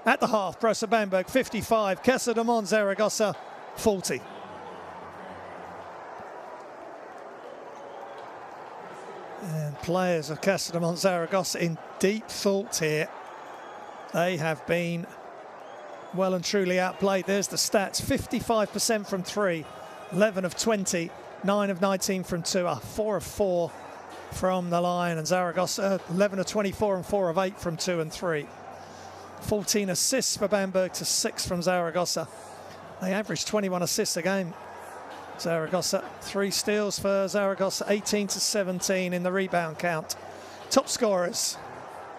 At the half, Brose Bamberg 55, Casademont Zaragoza 40. And players of Casademont Zaragoza in deep thought here. They have been well and truly outplayed. There's the stats: 55% from three, 11 of 20, 9 of 19 from two, 4 of 4 from the line, and Zaragoza 11 of 24 and 4 of 8 from 2 and 3. 14 assists for Bamberg to 6 from Zaragoza. They average 21 assists a game. Zaragoza, 3 steals for Zaragoza, 18 to 17 in the rebound count. Top scorers: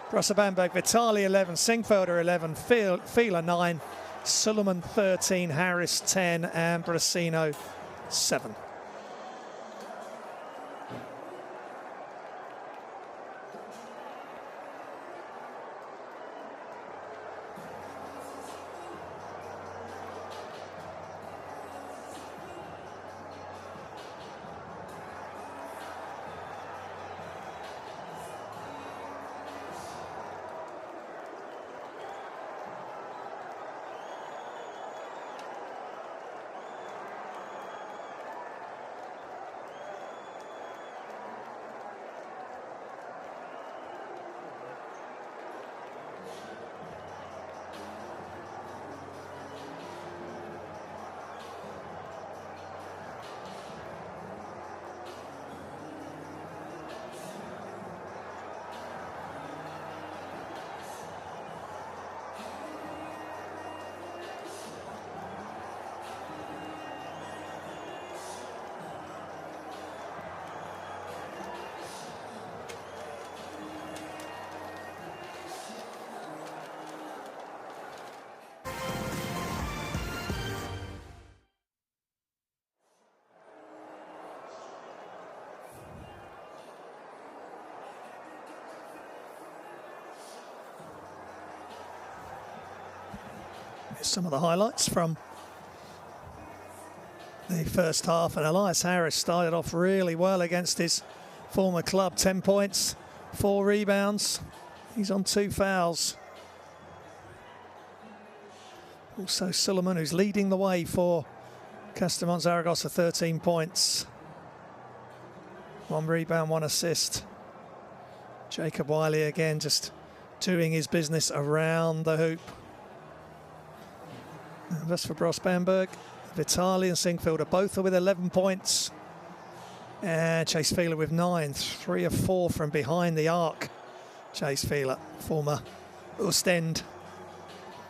Brose Bamberg, Vitali 11, Singfelder 11, Fieler 9, Suleiman 13, Harris 10, and Brasino 7. Here's some of the highlights from the first half, and Elias Harris started off really well against his former club. 10 points, 4 rebounds. He's on 2 fouls. Also Suleiman, who's leading the way for Casademont Zaragoza, 13 points. 1 rebound, 1 assist. Jacob Wiley again just doing his business around the hoop. And that's for Brose Bamberg. Vitali and Singfield both are with 11 points. And Chase Fieler with 9, 3 of 4 from behind the arc. Chase Fieler, former Ostend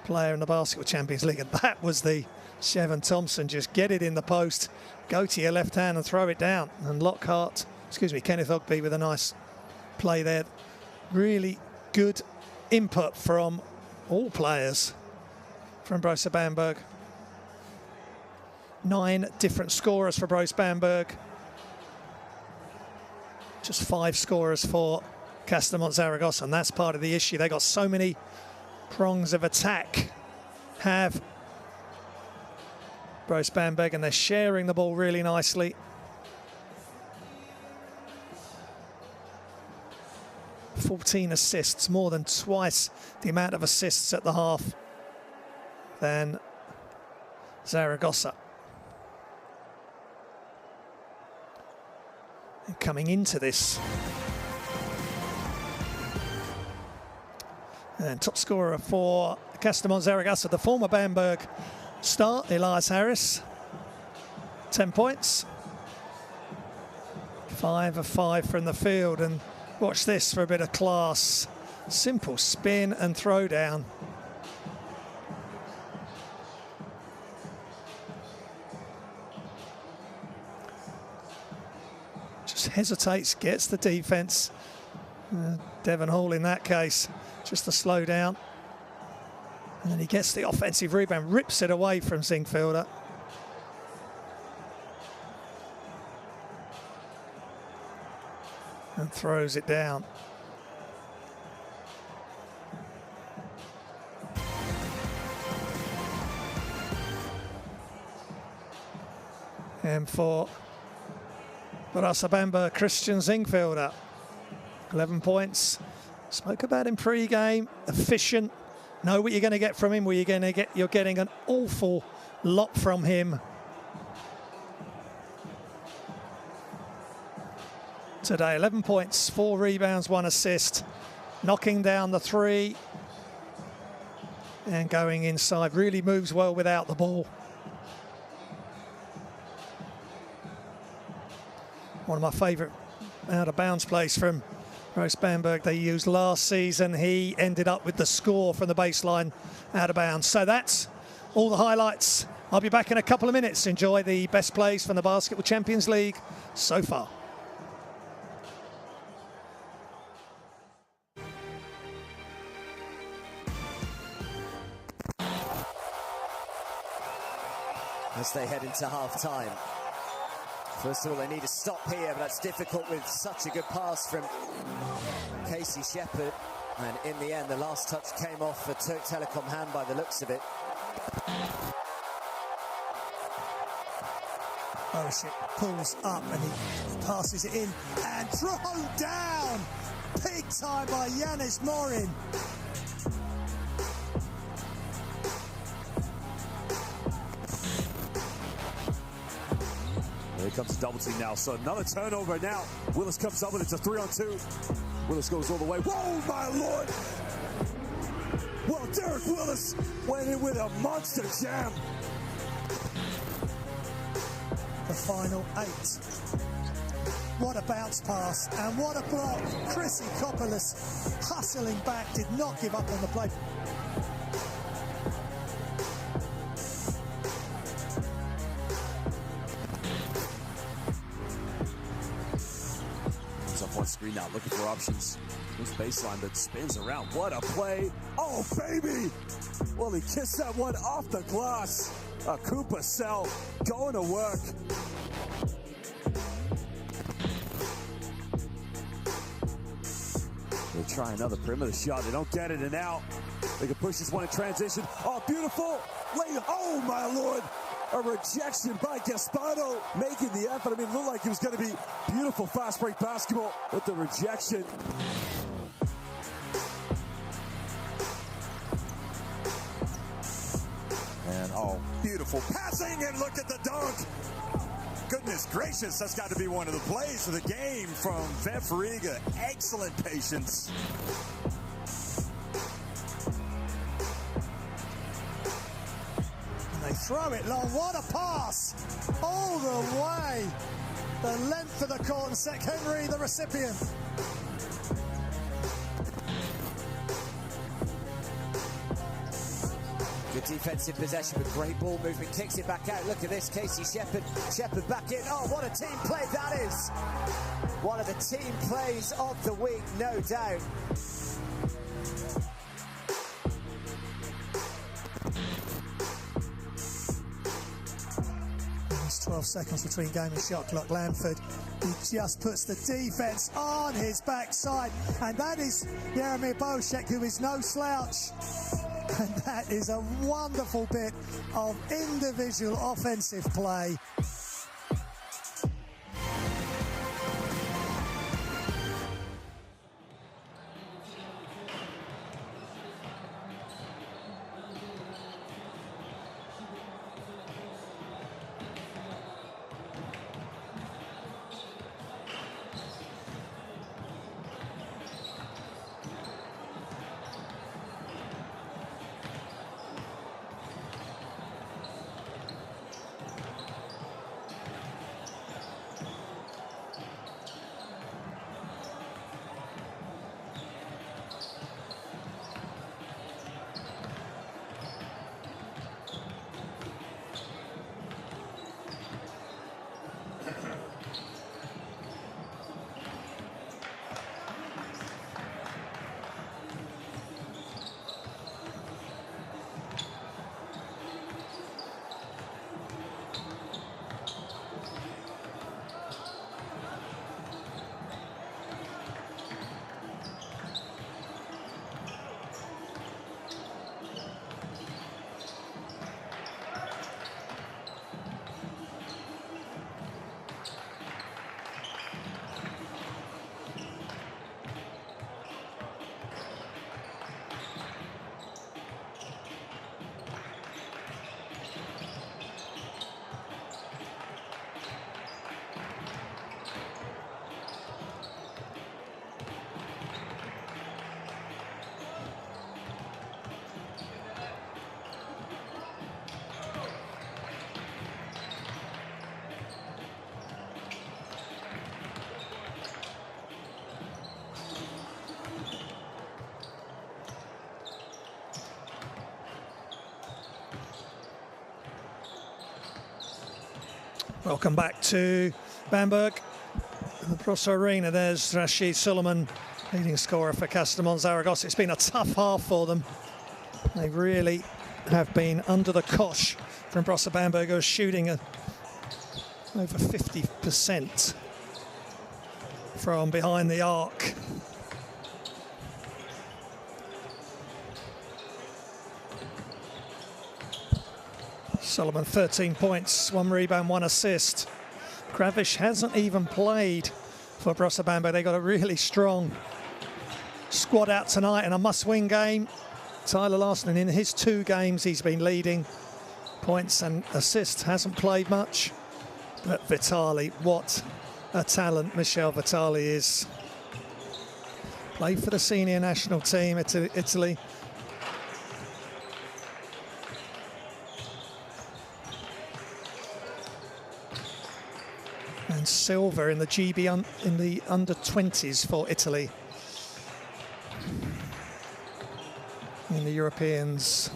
player in the Basketball Champions League. And that was the Chevon Thompson, just get it in the post, go to your left hand and throw it down. And Kenneth Ogby with a nice play there. Really good input from all players from Brose Bamberg. 9 different scorers for Brose Bamberg. Just 5 scorers for Casademont Zaragoza, and that's part of the issue. They got so many prongs of attack, have Brose Bamberg, and they're sharing the ball really nicely. $14 assists, more than twice the amount of assists at the half than Zaragoza. And coming into this, and top scorer for Casademont Zaragoza, the former Bamberg star, Elias Harris, 10 points, 5 of 5 from the field. And watch this for a bit of class. Simple spin and throw down. Just hesitates, gets the defense. Devon Hall in that case, just a slow down. And then he gets the offensive rebound, rips it away from Zingfielder. And throws it down. And for Brose Bamberg, Christian Zingfielder, 11 points. Spoke about him pre-game, efficient. Know what you're going to get from him. You're getting an awful lot from him today. 11 points, 4 rebounds, 1 assist. Knocking down the 3 and going inside. Really moves well without the ball. One of my favourite out-of-bounds plays from Brose Bamberg they used last season. He ended up with the score from the baseline out of bounds. So that's all the highlights. I'll be back in a couple of minutes. Enjoy the best plays from the Basketball Champions League so far. As they head into half-time. First of all, they need to stop here, but that's difficult with such a good pass from Casey Shepherd. And in the end, the last touch came off a Turk Telecom hand by the looks of it. Barisic pulls up and he passes it in and thrown down. Big time by Yanis Morin. Here comes a double team now, so another turnover now. Willis comes up with it, it's a 3-on-2. Willis goes all the way. Whoa, my lord! Well, Derek Willis went in with a monster jam. The final 8. What a bounce pass and what a block. Chrissy Kopolis hustling back, did not give up on the play. On screen now, looking for options. This baseline that spins around. What a play. Oh, baby. Well, he kissed that one off the glass. A Koopa Cell going to work. They try another perimeter shot. They don't get it, and now They can push this one in transition. Oh, beautiful. Oh, my Lord. A rejection by Gaspano, making the effort. I mean, it looked like it was going to be beautiful fast break basketball with the rejection. And oh, beautiful passing, and look at the dunk. Goodness gracious, that's got to be one of the plays of the game from Vefriga. Excellent patience. And they throw it long. What a pass! All the way. The length of the court, and Sek Henry, the recipient. Good defensive possession with great ball movement. Kicks it back out. Look at this. Casey Shepherd. Shepherd back in. Oh, what a team play that is. One of the team plays of the week, no doubt. There's 12 seconds between game and shot clock. Lamford, he just puts the defense on his backside. And that is Jaromir Bošek, who is no slouch. And that is a wonderful bit of individual offensive play. Welcome back to Bamberg, the Brose Arena. There's Rashid Suleiman, leading scorer for Casademont Zaragoza. It's been a tough half for them. They really have been under the cosh from Brose Bamberg, who are shooting over 50% from behind the arc. Suleiman, 13 points, 1 rebound, 1 assist. Kravish hasn't even played for Brose Bamberg. They got a really strong squad out tonight in a must-win game. Tyler Larson, in his 2 games, he's been leading points and assists. Hasn't played much, but Vitali, what a talent Michel Vitali is. Played for the senior national team, Italy. And silver in the GB in the under-20s for Italy. In the Europeans.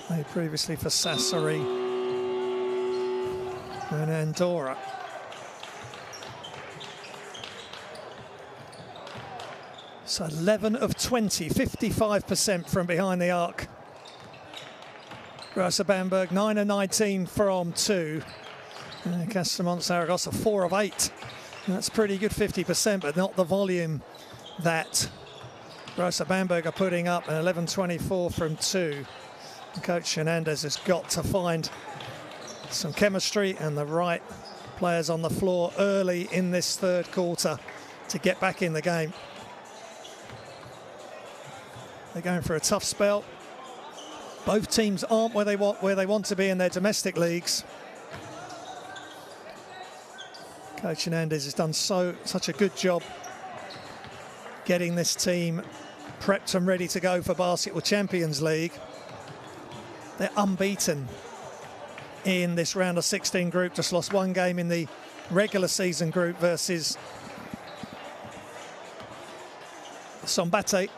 Played previously for Sassari and Andorra. So 11 of 20, 55% from behind the arc. Brose Bamberg, 9 of 19 from 2. Casademont Zaragoza, 4 of 8. And that's pretty good, 50%, but not the volume that Brose Bamberg are putting up, an 11-24 from 2. Coach Hernandez has got to find some chemistry and the right players on the floor early in this third quarter to get back in the game. They're going for a tough spell. Both teams aren't where they want to be in their domestic leagues. Coach Hernandez has done such a good job getting this team prepped and ready to go for Basketball Champions League. They're unbeaten in this round of 16 group, just lost one game in the regular season group versus Sombate.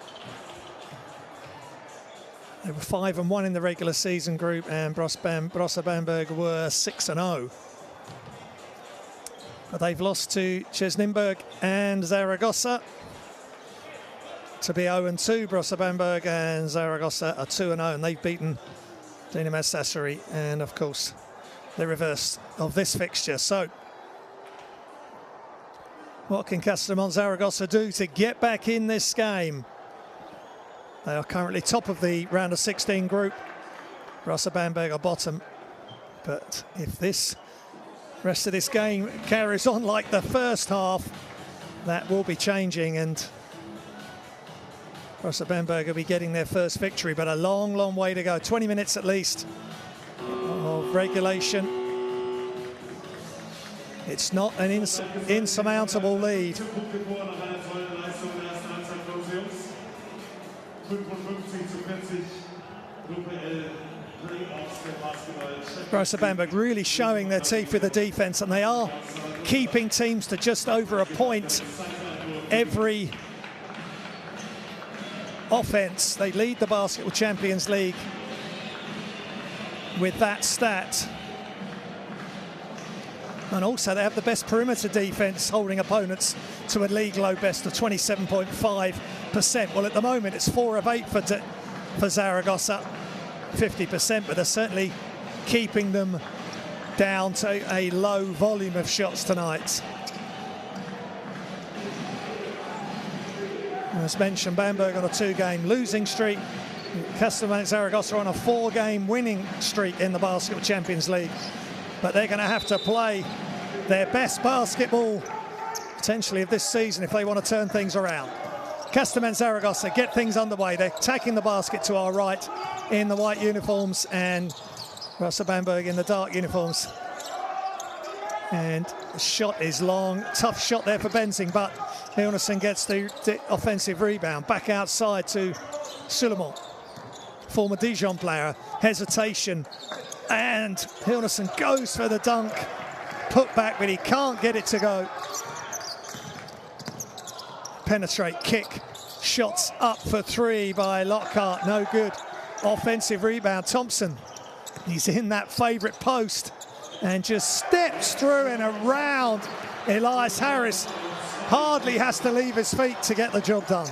They were 5-1 in the regular season group, and Brose Bamberg were 6-0. But they've lost to Casademont and Zaragoza to be 0-2. Brose Bamberg and Zaragoza are 2-0, and they've beaten Dinamo Sassari and, of course, the reverse of this fixture. So, what can Casademont Zaragoza do to get back in this game? They are currently top of the round of 16 group. Brose Bamberg are bottom. But if this rest of this game carries on like the first half, that will be changing, and Brose Bamberg will be getting their first victory, but a long, long way to go. 20 minutes at least of regulation. It's not an insurmountable lead. Brose Bamberg really showing their teeth with the defense, and they are keeping teams to just over a point every offense. They lead the Basketball Champions League with that stat. And also they have the best perimeter defense, holding opponents to a league low best of 27.5%. Well, at the moment it's 4 of 8 for Zaragoza, 50%, but they're certainly keeping them down to a low volume of shots tonight. As mentioned, Bamberg on a 2-game losing streak. Casademont Zaragoza on a 4-game winning streak in the Basketball Champions League. But they're going to have to play their best basketball, potentially, of this season if they want to turn things around. Casademont Zaragoza get things underway. They're attacking the basket to our right in the white uniforms, and Brose Bamberg in the dark uniforms. And the shot is long. Tough shot there for Benzing, but Hilnerson gets the offensive rebound. Back outside to Suleiman, former Dijon player. Hesitation, and Hilnerson goes for the dunk. Put back, but he can't get it to go. Penetrate, kick. Shots up for 3 by Lockhart. No good. Offensive rebound. Thompson. He's in that favourite post and just steps through and around Elias Harris. Hardly has to leave his feet to get the job done.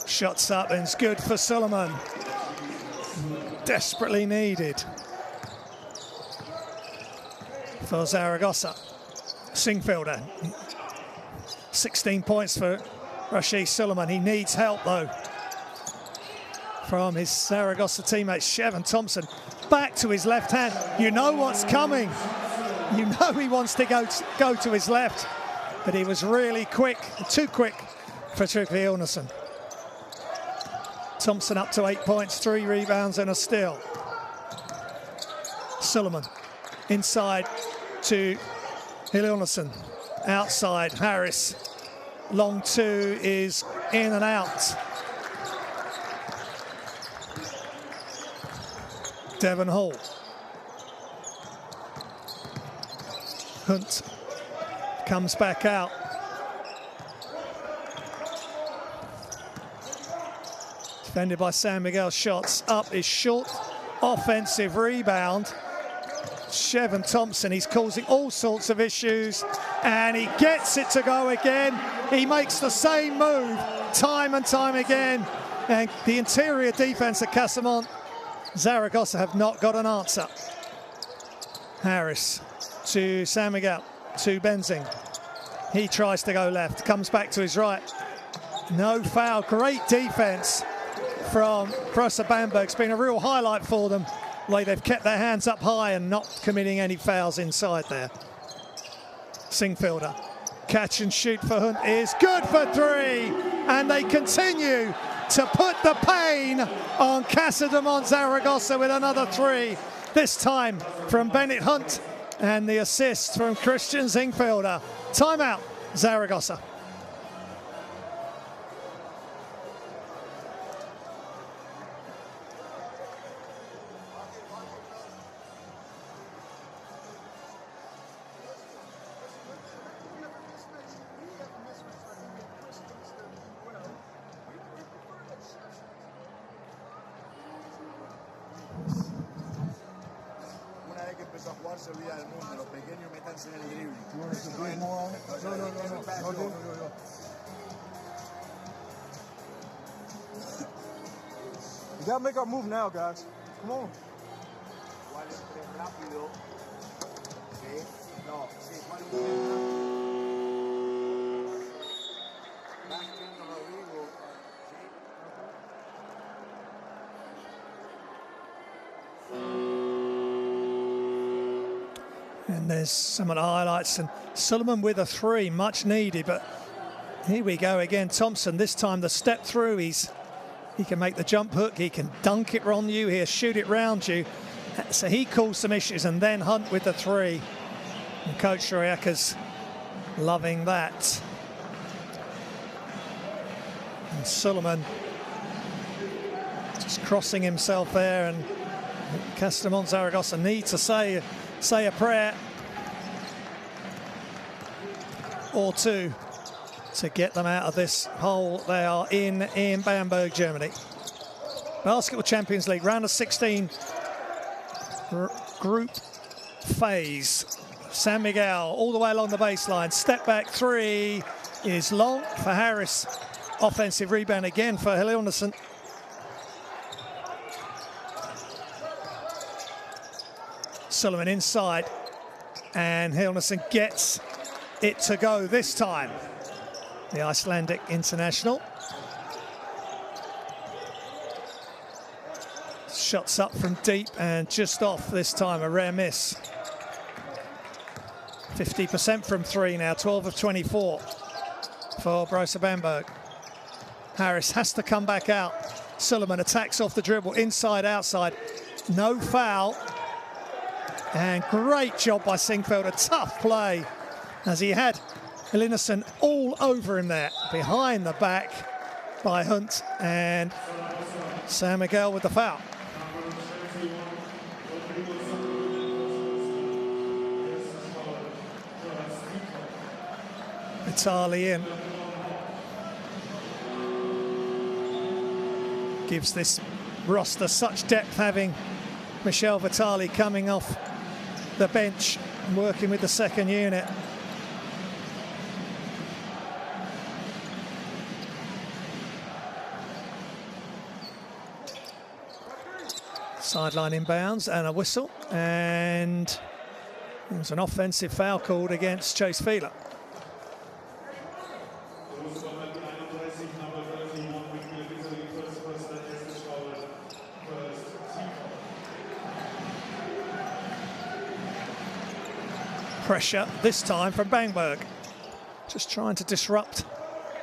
Shots up, and it's good for Suleiman. Desperately needed for Zaragoza. Singfielder. 16 points for Rashid Suleiman. He needs help, though, from his Zaragoza teammate, Shevin Thompson. Back to his left hand. You know what's coming. You know he wants to go to his left, but he was really quick, too quick for Trygve Hilnerson. Thompson up to 8 points, 3 rebounds and a steal. Suleiman inside to Hilnerson. Outside, Harris. Long 2 is in and out. Devon Hall. Hunt comes back out. Defended by San Miguel. Shots up is short. Offensive rebound. Shevin Thompson, he's causing all sorts of issues, and he gets it to go again. He makes the same move time and time again, and the interior defense of Casademont Zaragoza have not got an answer. Harris to San Miguel, to Benzing. He tries to go left, comes back to his right. No foul. Great defense from Brose Bamberg. It's been a real highlight for them. The way they've kept their hands up high and not committing any fouls inside there. Singfielder. Catch and shoot for Hunt is good for three. And they continue to put the pain on Casademont Zaragoza with another three. This time from Bennett Hunt. And the assist from Christian Singfielder. Timeout, Zaragoza. A jugar se olvida del mundo, los pequeños métanse en el dribbling. No. We gotta make our move now, guys. Come on. ¿Cuál es el rápido? ¿Sí? No, sí, ¿cuál es el rápido? And there's some of the highlights, and Sullivan with a three, much needed, but here we go again. Thompson, this time the step through, he can make the jump hook, he can dunk it on you, he'll shoot it round you. So he caused some issues, and then Hunt with the three. And Coach Shoriaka's loving that. And Sullivan just crossing himself there, and Casademont Zaragoza needs to say a prayer or two to get them out of this hole they are in Bamberg, Germany. Basketball Champions League, round of 16 group phase. San Miguel all the way along the baseline. Step back three is long for Harris. Offensive rebound again for Hililnesson. Sullivan inside, and Hililnesson gets it to go this time. The Icelandic international. Shots up from deep and just off this time, a rare miss. 50% from three now, 12 of 24 for Brose Bamberg. Harris has to come back out. Sullivan attacks off the dribble, inside, outside. No foul. And great job by Singfielder, tough play, as he had Hililnesson all over him there, behind the back by Hunt, and San Miguel with the foul. Vitali in. Gives this roster such depth, having Michel Vitali coming off the bench and working with the second unit. Sideline inbounds and a whistle, and there's an offensive foul called against Chase Fieler. Pressure this time from Bamberg. Just trying to disrupt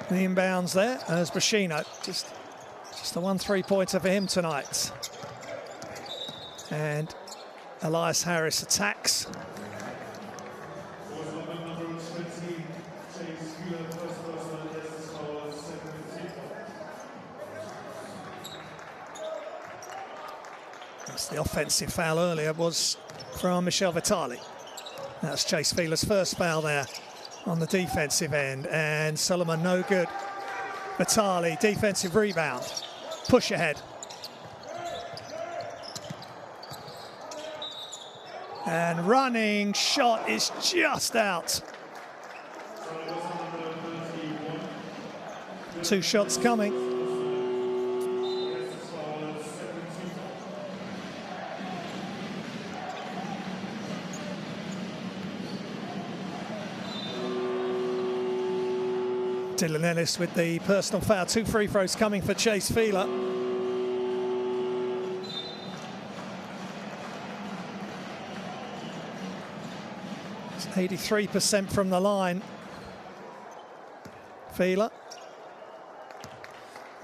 the inbounds there as Bashino. Just a 1 3-pointer for him tonight. And Elias Harris attacks. That's the offensive foul earlier was from Michel Vitali. That's Chase Fieler's first foul there on the defensive end, and Sullivan no good. Vitali, defensive rebound, push ahead. And running shot is just out. 2 shots coming. Dylan Ellis with the personal foul. 2 free throws coming for Chase Fieler. It's 83% from the line. Fieler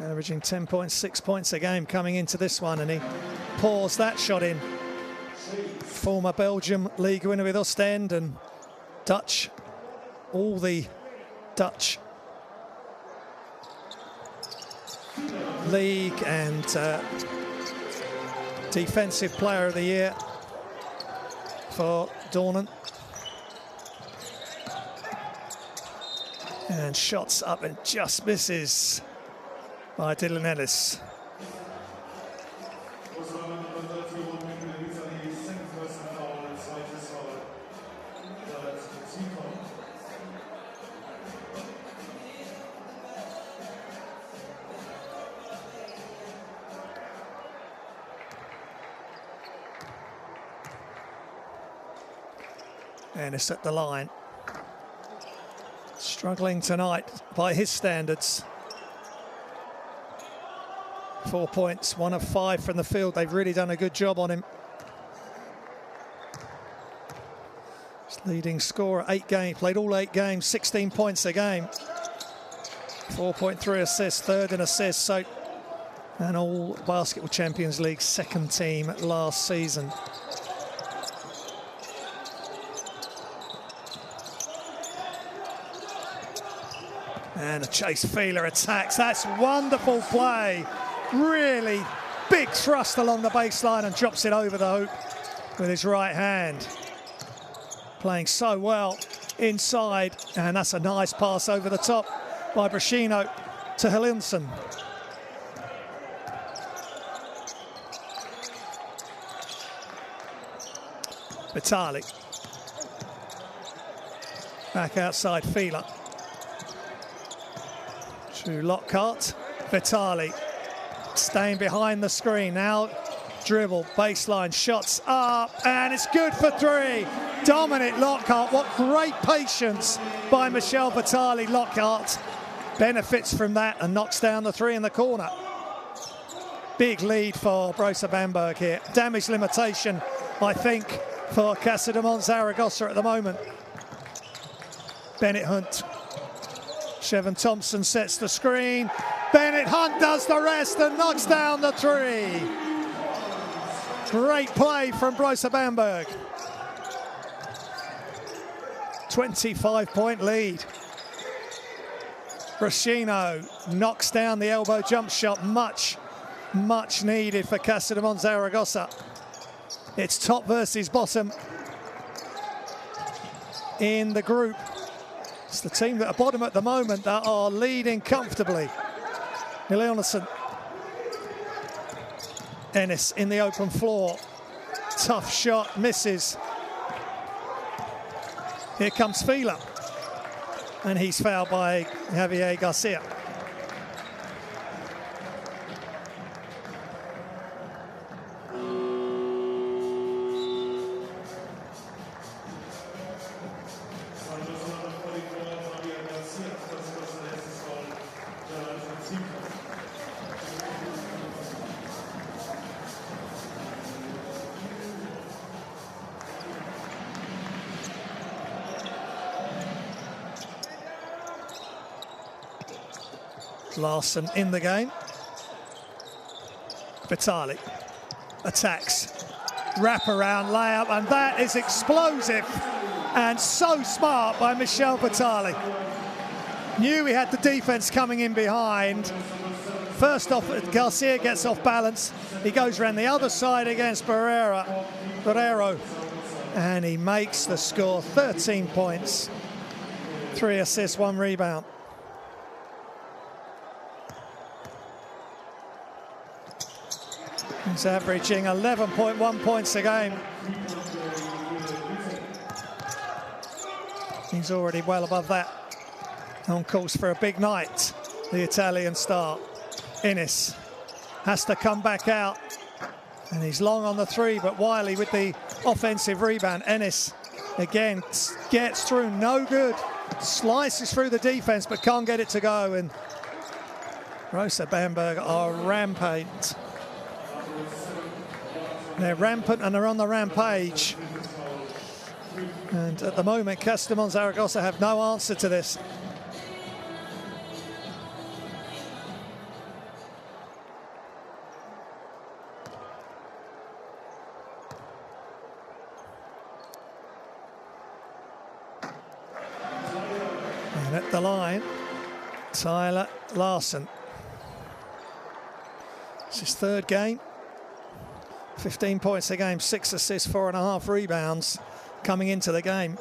averaging 10.6 points a game coming into this one, and he pours that shot in. Former Belgium league winner with Ostend and Dutch, all the Dutch league and defensive player of the year for Dornan. And shots up and just misses by Dylan Ellis. Ennis at the line. Struggling tonight by his standards. 4 points, 1 of 5 from the field. They've really done a good job on him. His leading scorer, 8 games, played all 8 games, 16 points a game. 4.3 assists, 3rd in assists, so, and all Basketball Champions League 2nd team last season. And a Chase Fieler attacks. That's wonderful play. Really big thrust along the baseline and drops it over the hoop with his right hand. Playing so well inside, and that's a nice pass over the top by Brashino to Hillinson. Vitali. Back outside Fieler. To Lockhart. Vitali staying behind the screen. Now dribble, baseline, shots up, and it's good for 3. Dominic Lockhart, what great patience by Michel Vitali. Lockhart benefits from that and knocks down the 3 in the corner. Big lead for Brose Bamberg here. Damage limitation, I think, for Casademont Zaragoza at the moment. Bennett Hunt. Chevon Thompson sets the screen. Bennett Hunt does the rest and knocks down the 3. Great play from Brose Bamberg. 25-point lead. Brashino knocks down the elbow jump shot. Much needed for Casademont Zaragoza. It's top versus bottom in the group. It's the team that are bottom at the moment that are leading comfortably. Eliasson. Ennis in the open floor. Tough shot, misses. Here comes Fieler. And he's fouled by Javier Garcia. Larson in the game. Vitali attacks. Wraparound layup, and that is explosive and so smart by Michel Vitali. Knew he had the defense coming in behind. First off, Garcia gets off balance. He goes around the other side against Barrero, and he makes the score. 13 points, 3 assists, 1 rebound. He's averaging 11.1 points a game. He's already well above that. On course for a big night, the Italian star. Ennis has to come back out. And he's long on the 3, but Wiley with the offensive rebound. Ennis again gets through, no good. Slices through the defense, but can't get it to go. And Brose Bamberg are rampant. They're rampant and they're on the rampage. And at the moment, Casademont Zaragoza have no answer to this. And at the line, Tyler Larson. It's his third game. 15 points a game, 6 assists, 4.5 rebounds coming into the game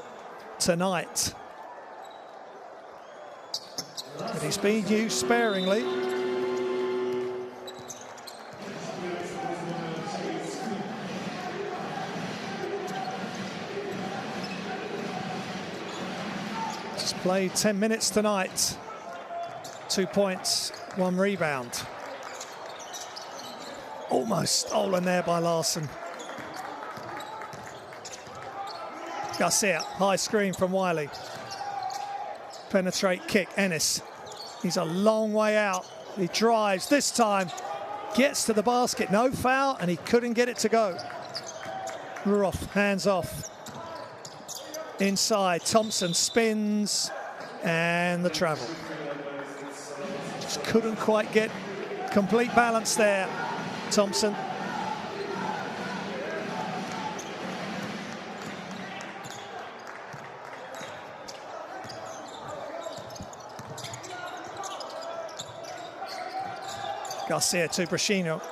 tonight. But he's been used sparingly. Just played 10 minutes tonight. 2 points, 1 rebound. Almost stolen there by Larson. Garcia, high screen from Wiley. Penetrate kick, Ennis. He's a long way out. He drives this time, gets to the basket, no foul, and he couldn't get it to go. Ruoff, hands off. Inside, Thompson spins, and the travel. Just couldn't quite get complete balance there. Thompson. Garcia to Brashino.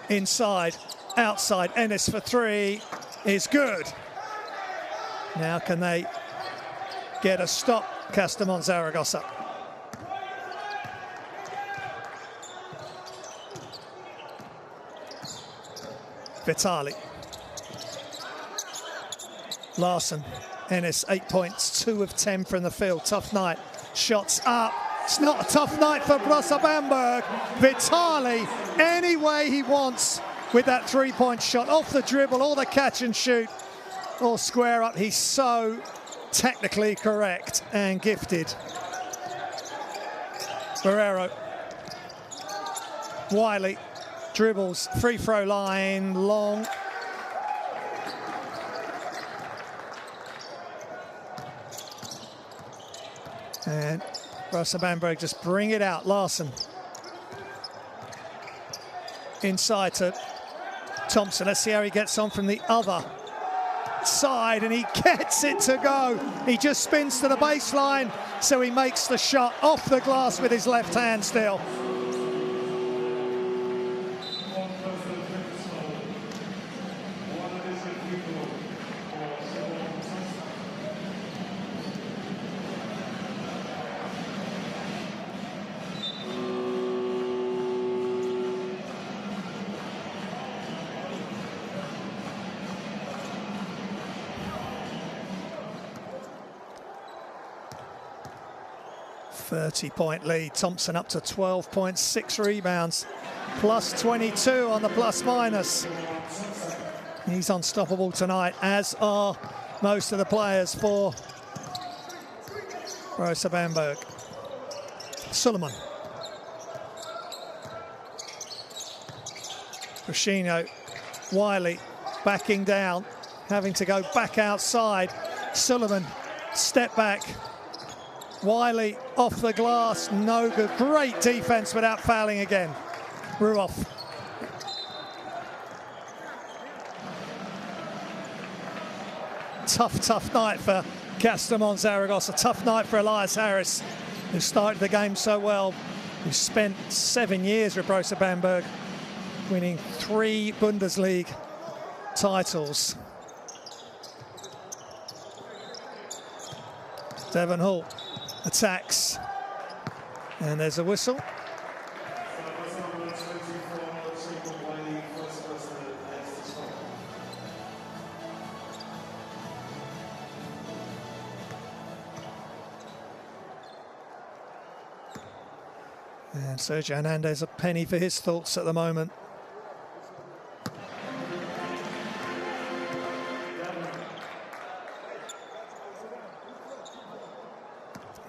Inside, outside, Ennis for 3 is good. Now can they get a stop, Casademont Zaragoza? Vitali. Larson. Ennis, 8 points, 2 of 10 from the field. Tough night. Shots up. It's not a tough night for Brose Bamberg. Vitali, any way he wants with that 3-point shot. Off the dribble, or the catch and shoot, or square up. He's so technically correct and gifted. Barrero. Wiley. Dribbles, free throw line, long. And Brose Bamberg just bring it out. Larson. Inside to Thompson. Let's see how he gets on from the other side, and he gets it to go. He just spins to the baseline, so he makes the shot off the glass with his left hand still. .30 lead. Thompson up to 12 points, 6 rebounds, plus 22 on the plus minus. He's unstoppable tonight, as are most of the players for Brose Bamberg. Suleiman. Brashino. Wiley backing down, having to go back outside. Suleiman, step back. Wiley off the glass, no good. Great defense without fouling again. Ruoff. Tough night for Casademont Zaragoza. Tough night for Elias Harris, who started the game so well, who spent 7 years with Brose Bamberg, winning 3 Bundesliga titles. Devon Hall attacks, and there's a whistle. And Sergio Hernandez a penny for his thoughts at the moment.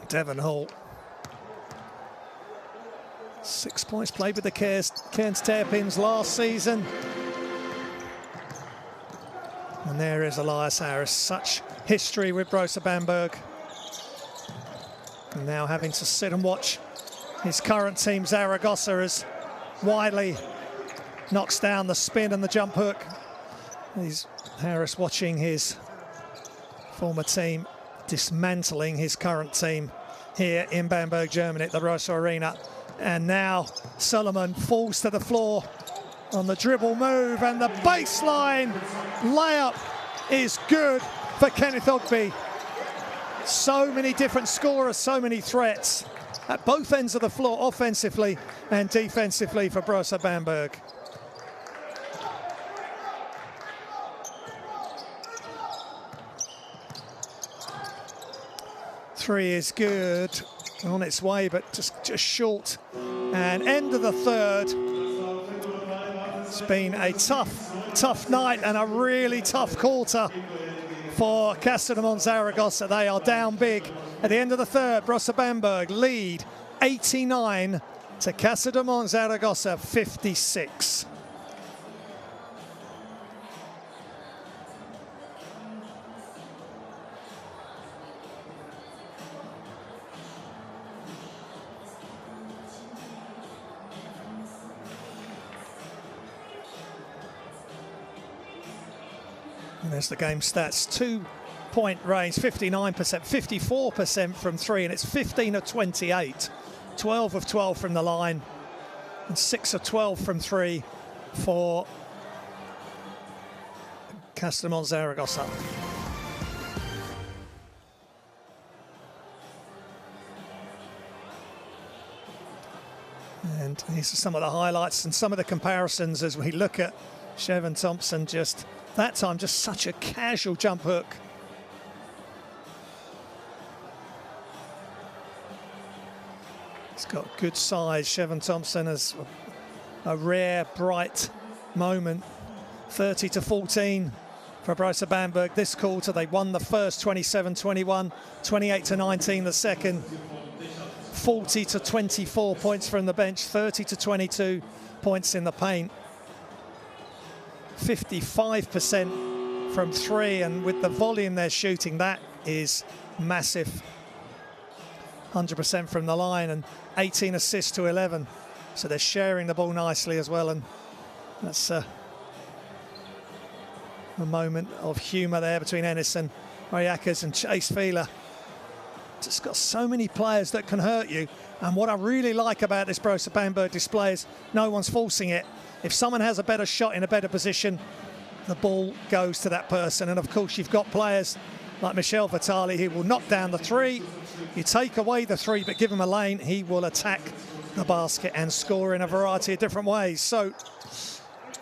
Devon Hall. 6 points, played with the Cairns Terrapins last season. And there is Elias Harris, such history with Brose Bamberg. And now having to sit and watch his current team, Zaragoza, as Wiley knocks down the spin and the jump hook. He's Harris watching his former team dismantling his current team here in Bamberg, Germany at the Brose Arena. And now Solomon falls to the floor on the dribble move, and the baseline layup is good for Kenneth Ogby. So many different scorers, so many threats at both ends of the floor, offensively and defensively for Brose Bamberg. Three is good, on its way, but just short. And end of the third. It's been a tough night and a really tough quarter for Casademont Zaragoza. They are down big at the end of the third. Brose Bamberg lead 89 to Casademont Zaragoza 56. And there's the game stats. 2-point range, 59%, 54% from three, and it's 15 of 28. 12 of 12 from the line, and 6 of 12 from three for Casademont Zaragoza. And these are some of the highlights and some of the comparisons as we look at Chevin Thompson, just that time, just such a casual jump hook. It's got good size. Chevin Thompson has a rare, bright moment. 30-14 for Brose Bamberg this quarter. They won the first 27-21, 28-19 the second. 40-24 points from the bench, 30-22 points in the paint. 55% from three, and with the volume they're shooting, that is massive. 100% from the line, and 18 assists to 11. So they're sharing the ball nicely as well, and that's a moment of humour there between Ennis and Mariakas and Chase Feeler. Just got so many players that can hurt you, and what I really like about this Brose Bamberg display is no one's forcing it. If someone has a better shot in a better position, the ball goes to that person. And of course, you've got players like Michel Vitali, who will knock down the three. You take away the three, but give him a lane, he will attack the basket and score in a variety of different ways. So,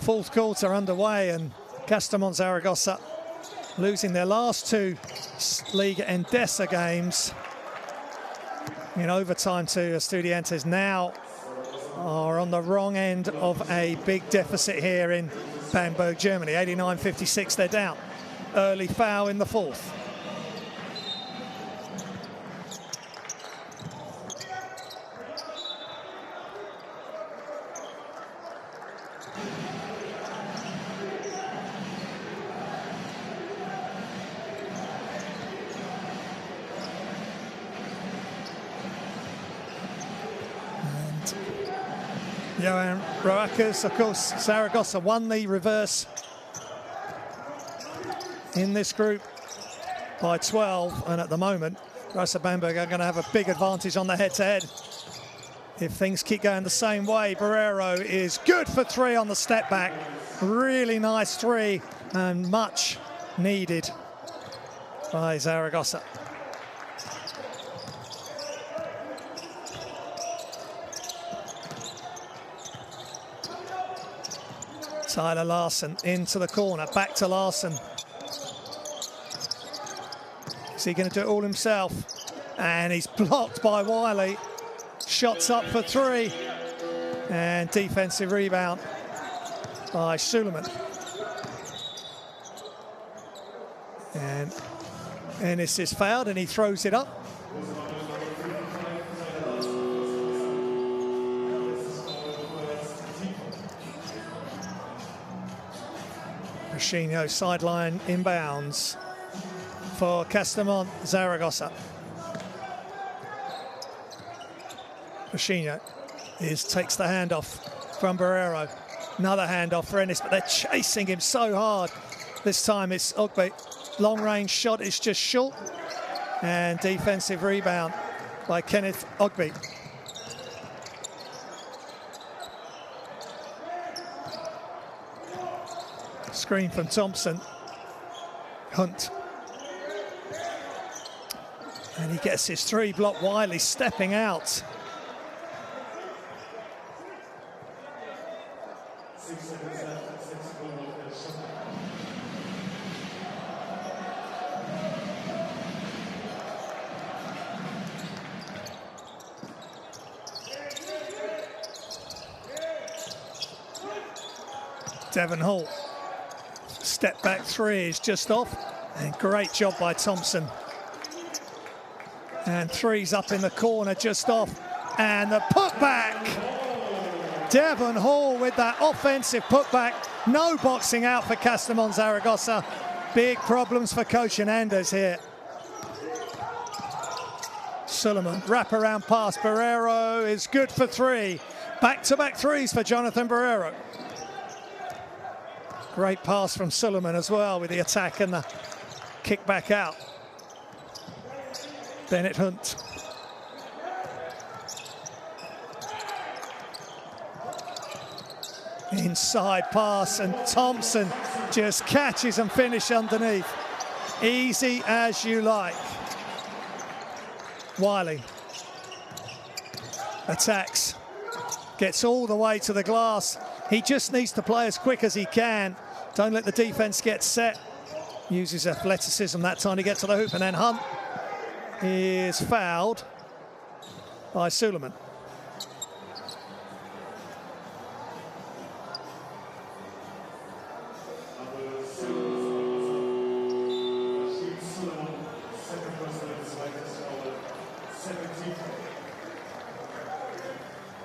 fourth quarter underway, and Casademont Zaragoza losing their last two Liga Endesa games in overtime to Estudiantes, now are on the wrong end of a big deficit here in Bamberg, Germany. 89-56, they're down. Early foul in the fourth. Johan Roakas, of course, Zaragoza won the reverse in this group by 12, and at the moment, Brose Bamberg are going to have a big advantage on the head-to-head. If things keep going the same way, Barrero is good for three on the step back. Really nice three, and much needed by Zaragoza. Tyler Larson into the corner, back to Larson. Is he going to do it all himself? And he's blocked by Wiley. Shots up for three. And defensive rebound by Suleiman. And Ennis is fouled, and he throws it up. Rochinho sideline inbounds for Casademont Zaragoza. Rochinho takes the handoff from Barrero. Another handoff for Ennis, but they're chasing him so hard. This time it's Ogbe. Long range shot is just short. And defensive rebound by Kenneth Ogbe. Screen from Thompson. Hunt. And he gets his three block. Wiley stepping out. Devon Hall. Step back three is just off. And great job by Thompson. And three's up in the corner, just off. And the putback. Devon Hall with that offensive putback. No boxing out for Casademont Zaragoza. Big problems for Coach Hernandez here. Suleiman, wraparound pass. Barrero is good for three. Back-to-back threes for Jonathan Barrero. Great pass from Suleiman as well with the attack and the kick back out. Bennett Hunt. Inside pass, and Thompson just catches and finishes underneath. Easy as you like. Wiley attacks, gets all the way to the glass. He just needs to play as quick as he can. Don't let the defense get set. Uses athleticism that time to get to the hoop, and then Hunt is fouled by Suleiman.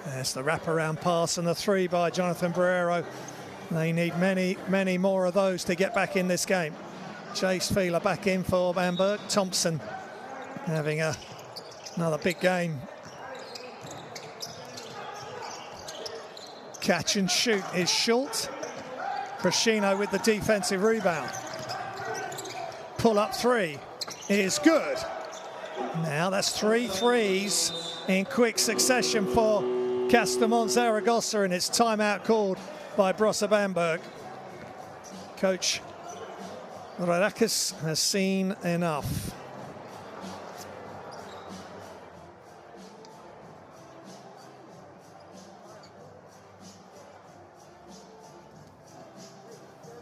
There's the wraparound pass and the three by Jonathan Barrero. They need many, many more of those to get back in this game. Chase Fieler back in for Bamberg. Thompson having another big game. Catch and shoot is short. Rochinho with the defensive rebound. Pull up three is good. Now that's 3 threes in quick succession for Casademont Zaragoza, and it's timeout called by Brose Bamberg. Coach Radakis has seen enough.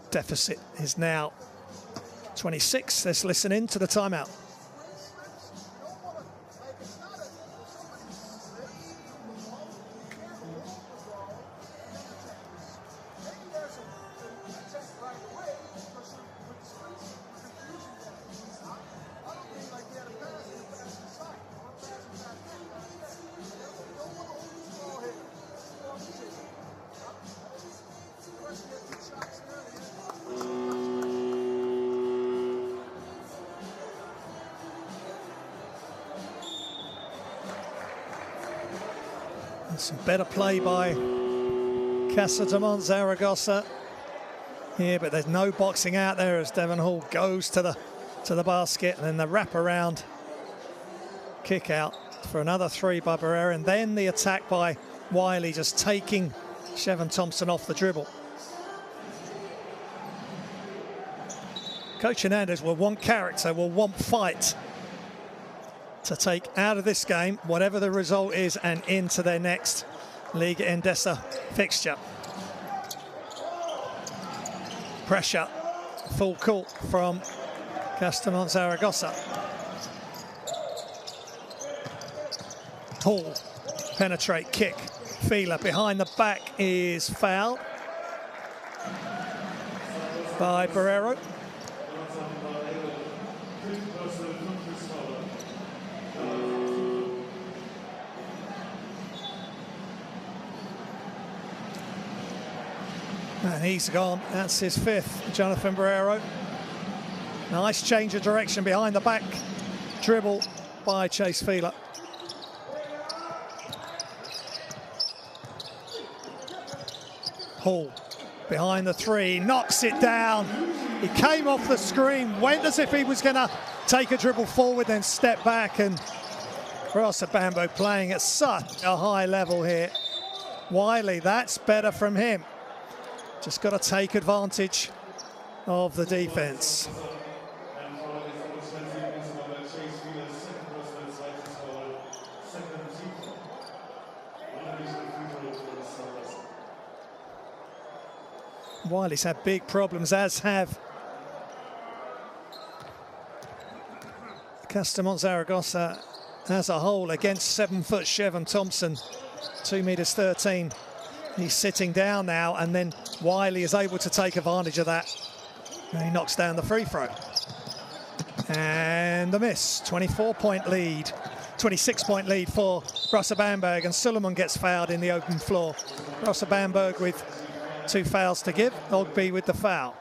Deficit is now 26. Let's listen in to the timeout. Some better play by Casademont Zaragoza here, but there's no boxing out there as Devon Hall goes to the basket, and then the wraparound kick out for another three by Barrera, and then the attack by Wiley, just taking Chevon Thompson off the dribble. Coach Hernandez will want character, will want fight to take out of this game, whatever the result is, and into their next Liga Endesa fixture. Pressure, full court from Casademont Zaragoza. Hall, penetrate, kick. Fieler behind the back is fouled by Barrero. And he's gone. That's his fifth, Jonathan Barrero. Nice change of direction behind the back dribble by Chase Fieler. Hall behind the three, knocks it down. He came off the screen, went as if he was going to take a dribble forward, then step back, and Brose Bamberg playing at such a high level here. Wiley, that's better from him. Just got to take advantage of the defense. Wiley's had big problems, as have Casademont Zaragoza as a whole against 7-foot Chevon Thompson, 2'13". He's sitting down now, and then Wiley is able to take advantage of that. And he knocks down the free throw. And the miss, 24-point lead, 26-point lead for Brose Bamberg, and Suleiman gets fouled in the open floor. Brose Bamberg with 2 fouls to give, Ogby with the foul.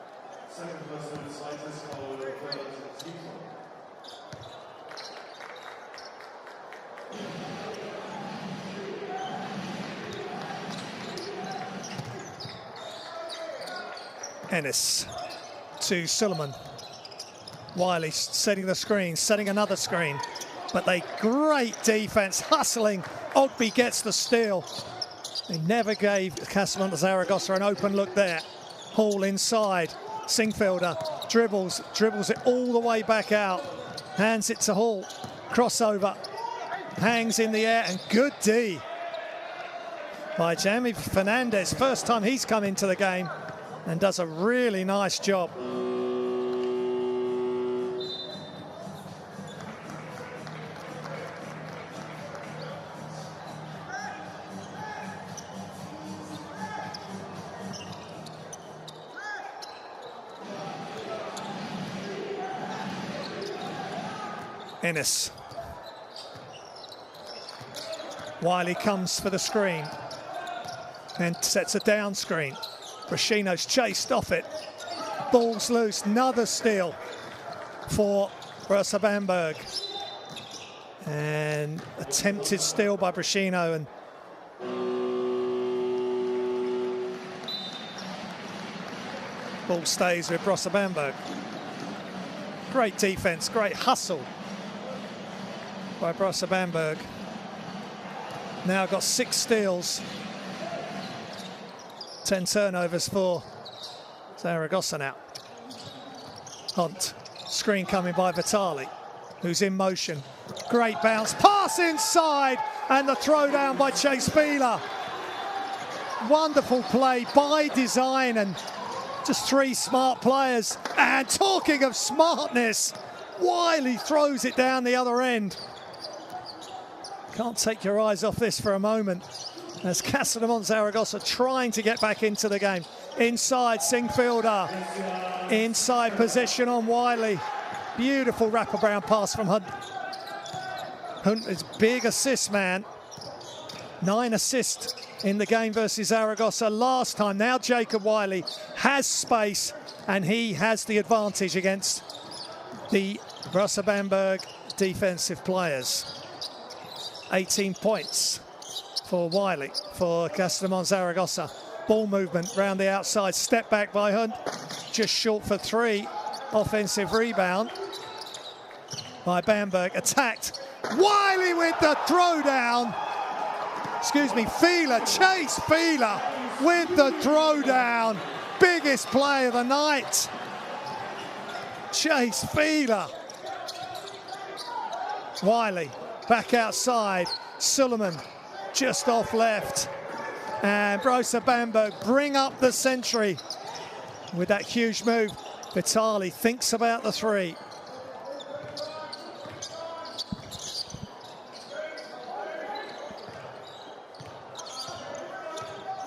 Ennis to Suleiman. Wiley setting the screen, setting another screen, but they great defense, hustling. Ogby gets the steal. They never gave Casademont Zaragoza an open look there. Hall inside, Singfielder dribbles it all the way back out, hands it to Hall, crossover, hangs in the air, and good D by Jamie Fernandez. First time he's come into the game, and does a really nice job. Ennis. Wiley comes for the screen and sets a down screen. Brashino's chased off it. Ball's loose. Another steal for Brose Bamberg. And attempted steal by Brashino, and ball stays with Brose Bamberg. Great defense, great hustle by Brose Bamberg. Now got 6 steals. 10 turnovers for Zaragoza now. Hunt, screen coming by Vitali, who's in motion. Great bounce, pass inside, and the throwdown by Chase Fieler. Wonderful play by design, and just 3 smart players. And talking of smartness, Wiley throws it down the other end. Can't take your eyes off this for a moment, as Casademont Zaragoza trying to get back into the game. Inside, Singfielder. Inside position on Wiley. Beautiful wraparound pass from Hunt. Hunt is big assist man. 9 assists in the game versus Zaragoza last time. Now Jacob Wiley has space, and he has the advantage against the Brose Bamberg defensive players. 18 points for Wiley, for Casademont Zaragoza. Ball movement round the outside, step back by Hunt, just short for 3. Offensive rebound by Bamberg, attacked. Wiley with the throwdown. Excuse me, Fieler, Chase Fieler with the throwdown. Biggest play of the night. Chase Fieler. Wiley back outside, Suleiman just off left, and Brose Bamberg bring up the century with that huge move. Vitali thinks about the 3.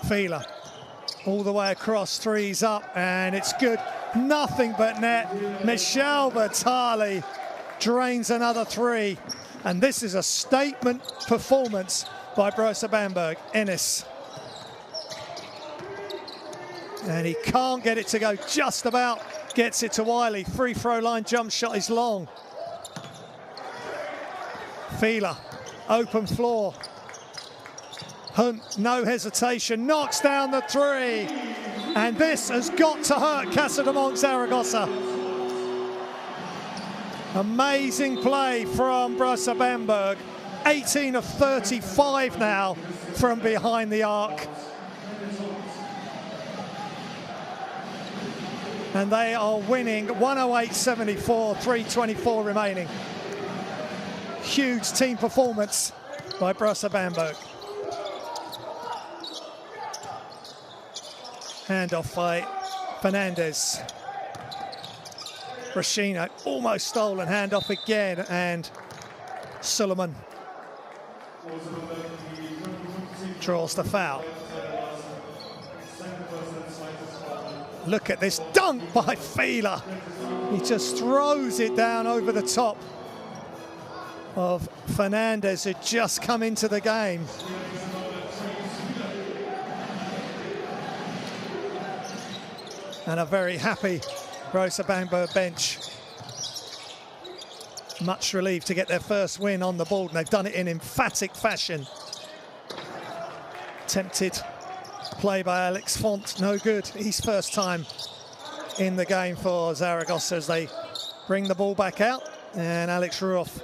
Fieler all the way across, 3's up, and it's good. Nothing but net. Michel Vitali drains another 3. And this is a statement performance by Brose Bamberg. Ennis. And he can't get it to go, just about gets it to Wiley. Free throw line jump shot is long. Fila, open floor. Hunt, no hesitation, knocks down the three. And this has got to hurt Casademont Zaragoza. Amazing play from Brose Bamberg. 18 of 35 now from behind the arc. And they are winning 108-74, 3:24 remaining. Huge team performance by Brose Bamberg. Handoff by Fernandez. Brashino almost stolen, handoff again, and Suleiman draws the foul. Look at this dunk by Fila. He just throws it down over the top of Fernandez, who just come into the game. And a very happy Brose Bamberg bench. Much relieved to get their first win on the board, and they've done it in emphatic fashion. Attempted play by Alex Font, no good. His first time in the game for Zaragoza as they bring the ball back out, and Alex Ruoff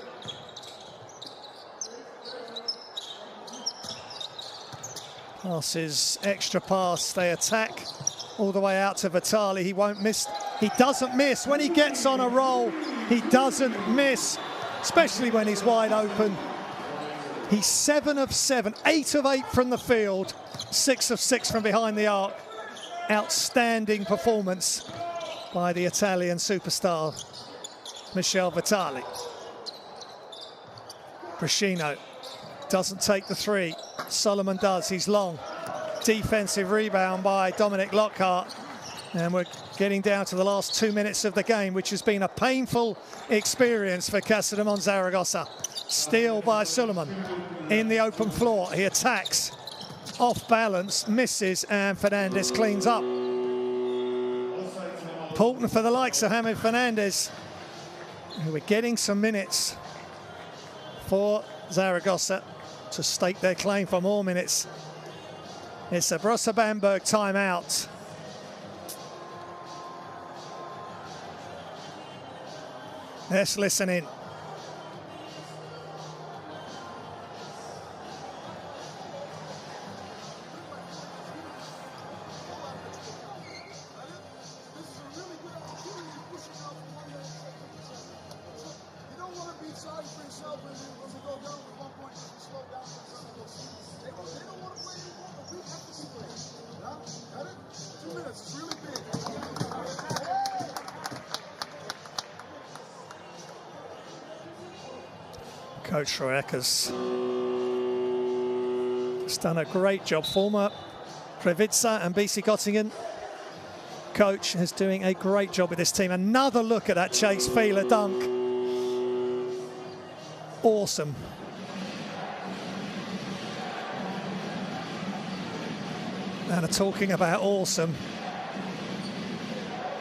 passes, extra pass, they attack all the way out to Vitali. He won't miss, he doesn't miss. When he gets on a roll, he doesn't miss, especially when he's wide open. He's 7 of 7, 8 of 8 from the field, 6 of 6 from behind the arc. Outstanding performance by the Italian superstar, Michel Vitali. Brashino doesn't take the three. Solomon does, he's long. Defensive rebound by Dominic Lockhart. And we're getting down to the last 2 minutes of the game, which has been a painful experience for Casademont Zaragoza. Steal by Suleiman in the open floor. He attacks, off balance, misses, and Fernandez cleans up. Important for the likes of Hamid Fernandez, who are getting some minutes for Zaragoza to stake their claim for more minutes. It's a Brose Bamberg timeout. Let's listen in. Coach Roy Eckers has done a great job. Former Previtsa and BC Göttingen coach is doing a great job with this team. Another look at that Chase Fila dunk. Awesome. And talking about awesome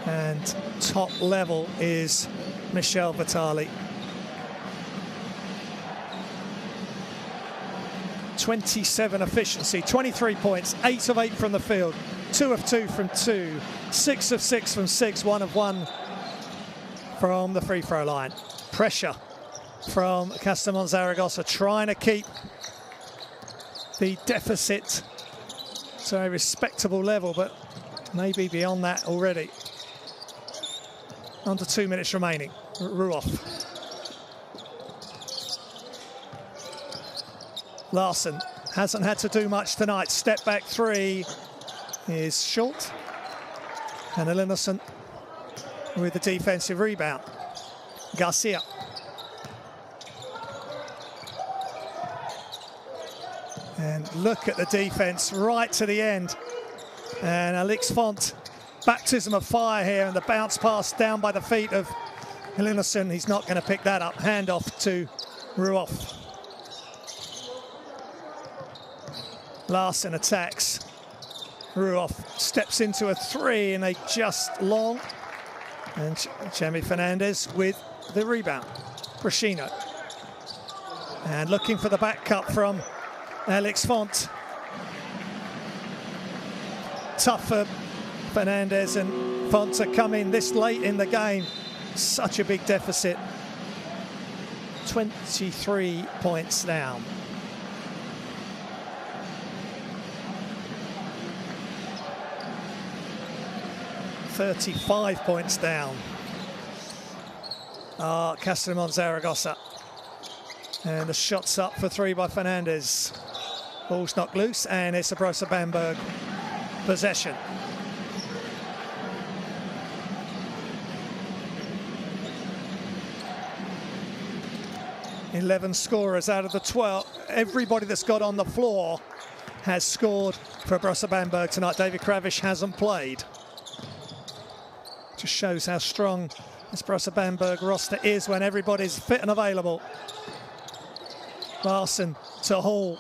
and top level is Michel Vitali. 27 efficiency, 23 points, 8 of 8 from the field, 2 of 2 from 2, 6 of 6 from 6, 1 of 1 from the free throw line. Pressure from Casademont Zaragoza, trying to keep the deficit to a respectable level, but maybe beyond that already. Under 2 minutes remaining. Ruoff. Larson hasn't had to do much tonight. Step back three is short. And Eliasson with the defensive rebound. Garcia. And look at the defense right to the end. And Alex Font, baptism of fire here, and the bounce pass down by the feet of Eliasson. He's not going to pick that up. Handoff to Ruoff. Larson attacks. Ruoff steps into a three and they just long. And Jamie Fernandez with the rebound. Brashino. And looking for the back cut from Alex Font. Tough for Fernandez and Font to come in this late in the game. Such a big deficit. 23 points down. $35 points down. Casademont Zaragoza. And the shot's up for three by Fernandez. Ball's knocked loose and it's a Brose Bamberg possession. $11 scorers out of the 12. Everybody that's got on the floor has scored for Brose Bamberg tonight. David Kravish hasn't played. Just shows how strong this Brose Bamberg roster is when everybody's fit and available. Larson to Hall.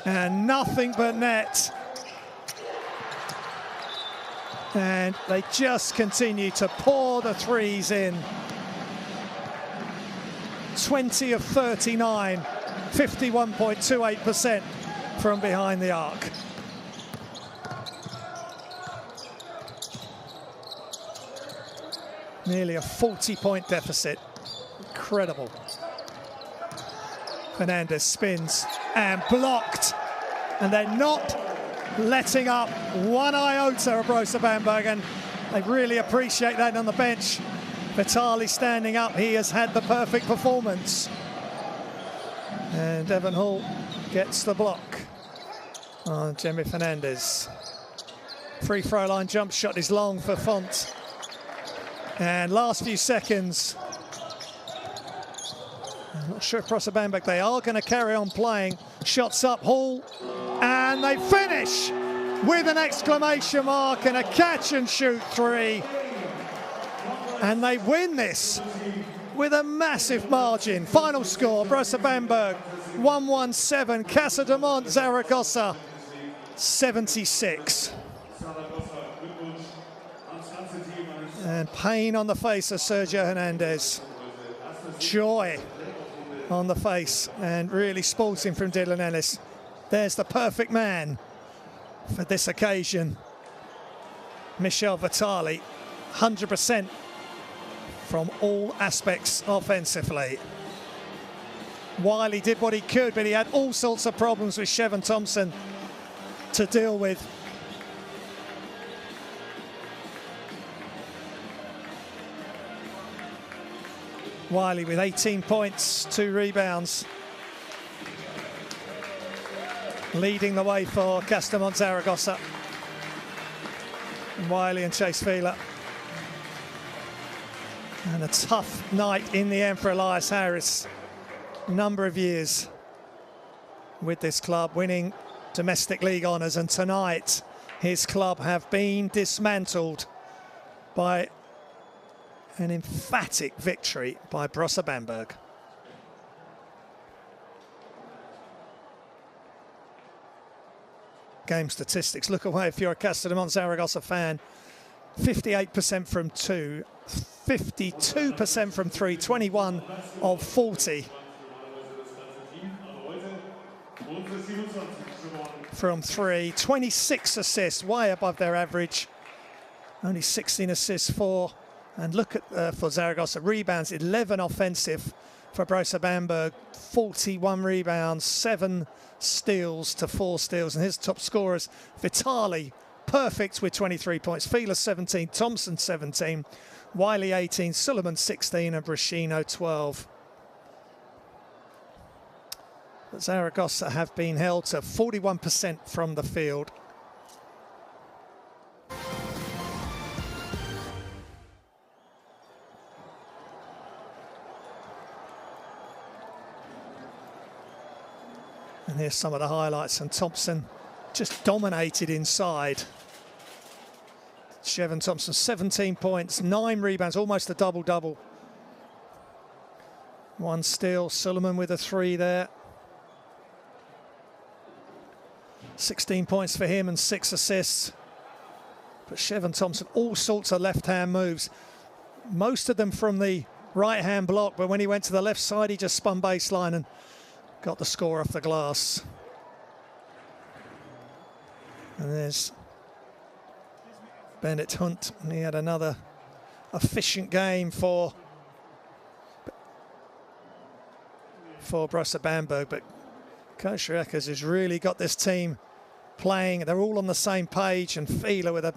And nothing but net. And they just continue to pour the threes in. 20 of 39, 51.28% from behind the arc. Nearly a 40-point deficit. Incredible. Fernandez spins and blocked. And they're not letting up one iota of Brose Bamberg, and they really appreciate that on the bench. Vitali standing up, he has had the perfect performance. And Evan Hall gets the block on Jamie Fernandez. Free throw line jump shot is long for Font. And last few seconds. I'm not sure if Brose Bamberg, they are going to carry on playing. Shots up, Hall, and they finish with an exclamation mark and a catch and shoot three. And they win this with a massive margin. Final score, Brose Bamberg 117, Casademont Zaragoza 76. And pain on the face of Sergio Hernandez. Joy on the face, and really sporting from Dylan Ellis. There's the perfect man for this occasion. Michel Vitali, 100% from all aspects offensively. Wiley did what he could, but he had all sorts of problems with Chevon Thompson to deal with. Wiley with 18 points, 2 rebounds. Leading the way for Casademont Zaragoza. Wiley and Chase Fieler. And a tough night in the end for Elias Harris. Number of years with this club, winning domestic league honours, and tonight his club have been dismantled by an emphatic victory by Brose Bamberg. Game statistics, look away if you're a Casademont Zaragoza fan. 58% from 2, 52% from 3, 21 of 40 from 3, 26 assists, way above their average. Only 16 assists for. And look at for Zaragoza, rebounds, 11 offensive for Brose Bamberg, 41 rebounds, 7 steals to 4 steals. And his top scorers, Vitali, perfect with 23 points, Fieler 17, Thompson 17, Wiley 18, Suleiman 16, and Brashino 12. But Zaragoza have been held to 41% from the field. And here's some of the highlights, and Thompson just dominated inside. Chevon Thompson, 17 points, 9 rebounds, almost a double-double. 1 steal, Suleiman with a 3 there. 16 points for him and 6 assists. But Shevon Thompson, all sorts of left-hand moves. Most of them from the right-hand block, but when he went to the left side, he just spun baseline and got the score off the glass. And there's Bennett Hunt, and he had another efficient game for Brose Bamberg, but Coach Reckers has really got this team playing. They're all on the same page, and Fila with an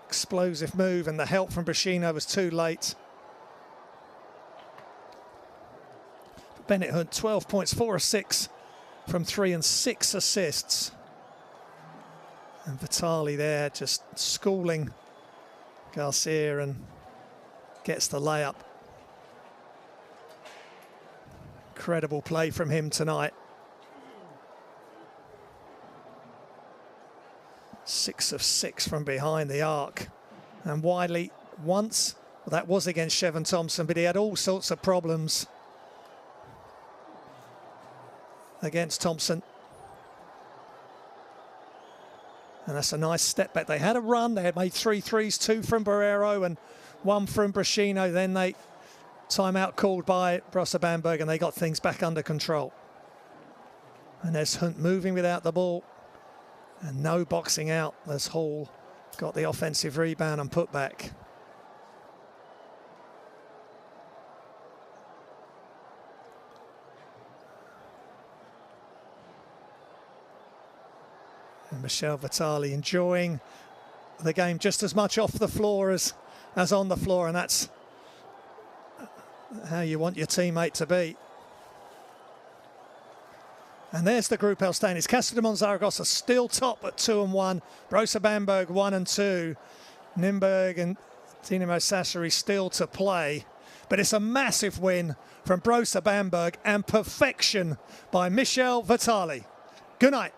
explosive move, and the help from Brashino was too late. Bennett Hunt, 12 points, 4 of 6 from 3 and 6 assists. And Vitali there just schooling Garcia and gets the layup. Incredible play from him tonight. 6 of 6 from behind the arc. And Wiley once, well, that was against Shevon Thompson, but he had all sorts of problems against Thompson. And that's a nice step back. They had a run. They had made 3 threes, 2 from Barrero and 1 from Brashino. Then they timeout called by Brose Bamberg, and they got things back under control. And there's Hunt moving without the ball. And no boxing out as Hall got the offensive rebound and put back. And Michel Vitali enjoying the game just as much off the floor as on the floor, and that's how you want your teammate to be. And there's the Group L standings. Casademont Zaragoza still top at 2-1. Brose Bamberg 1-2. Nymburk and Dinamo Sassari still to play. But it's a massive win from Brose Bamberg and perfection by Michel Vitali. Good night.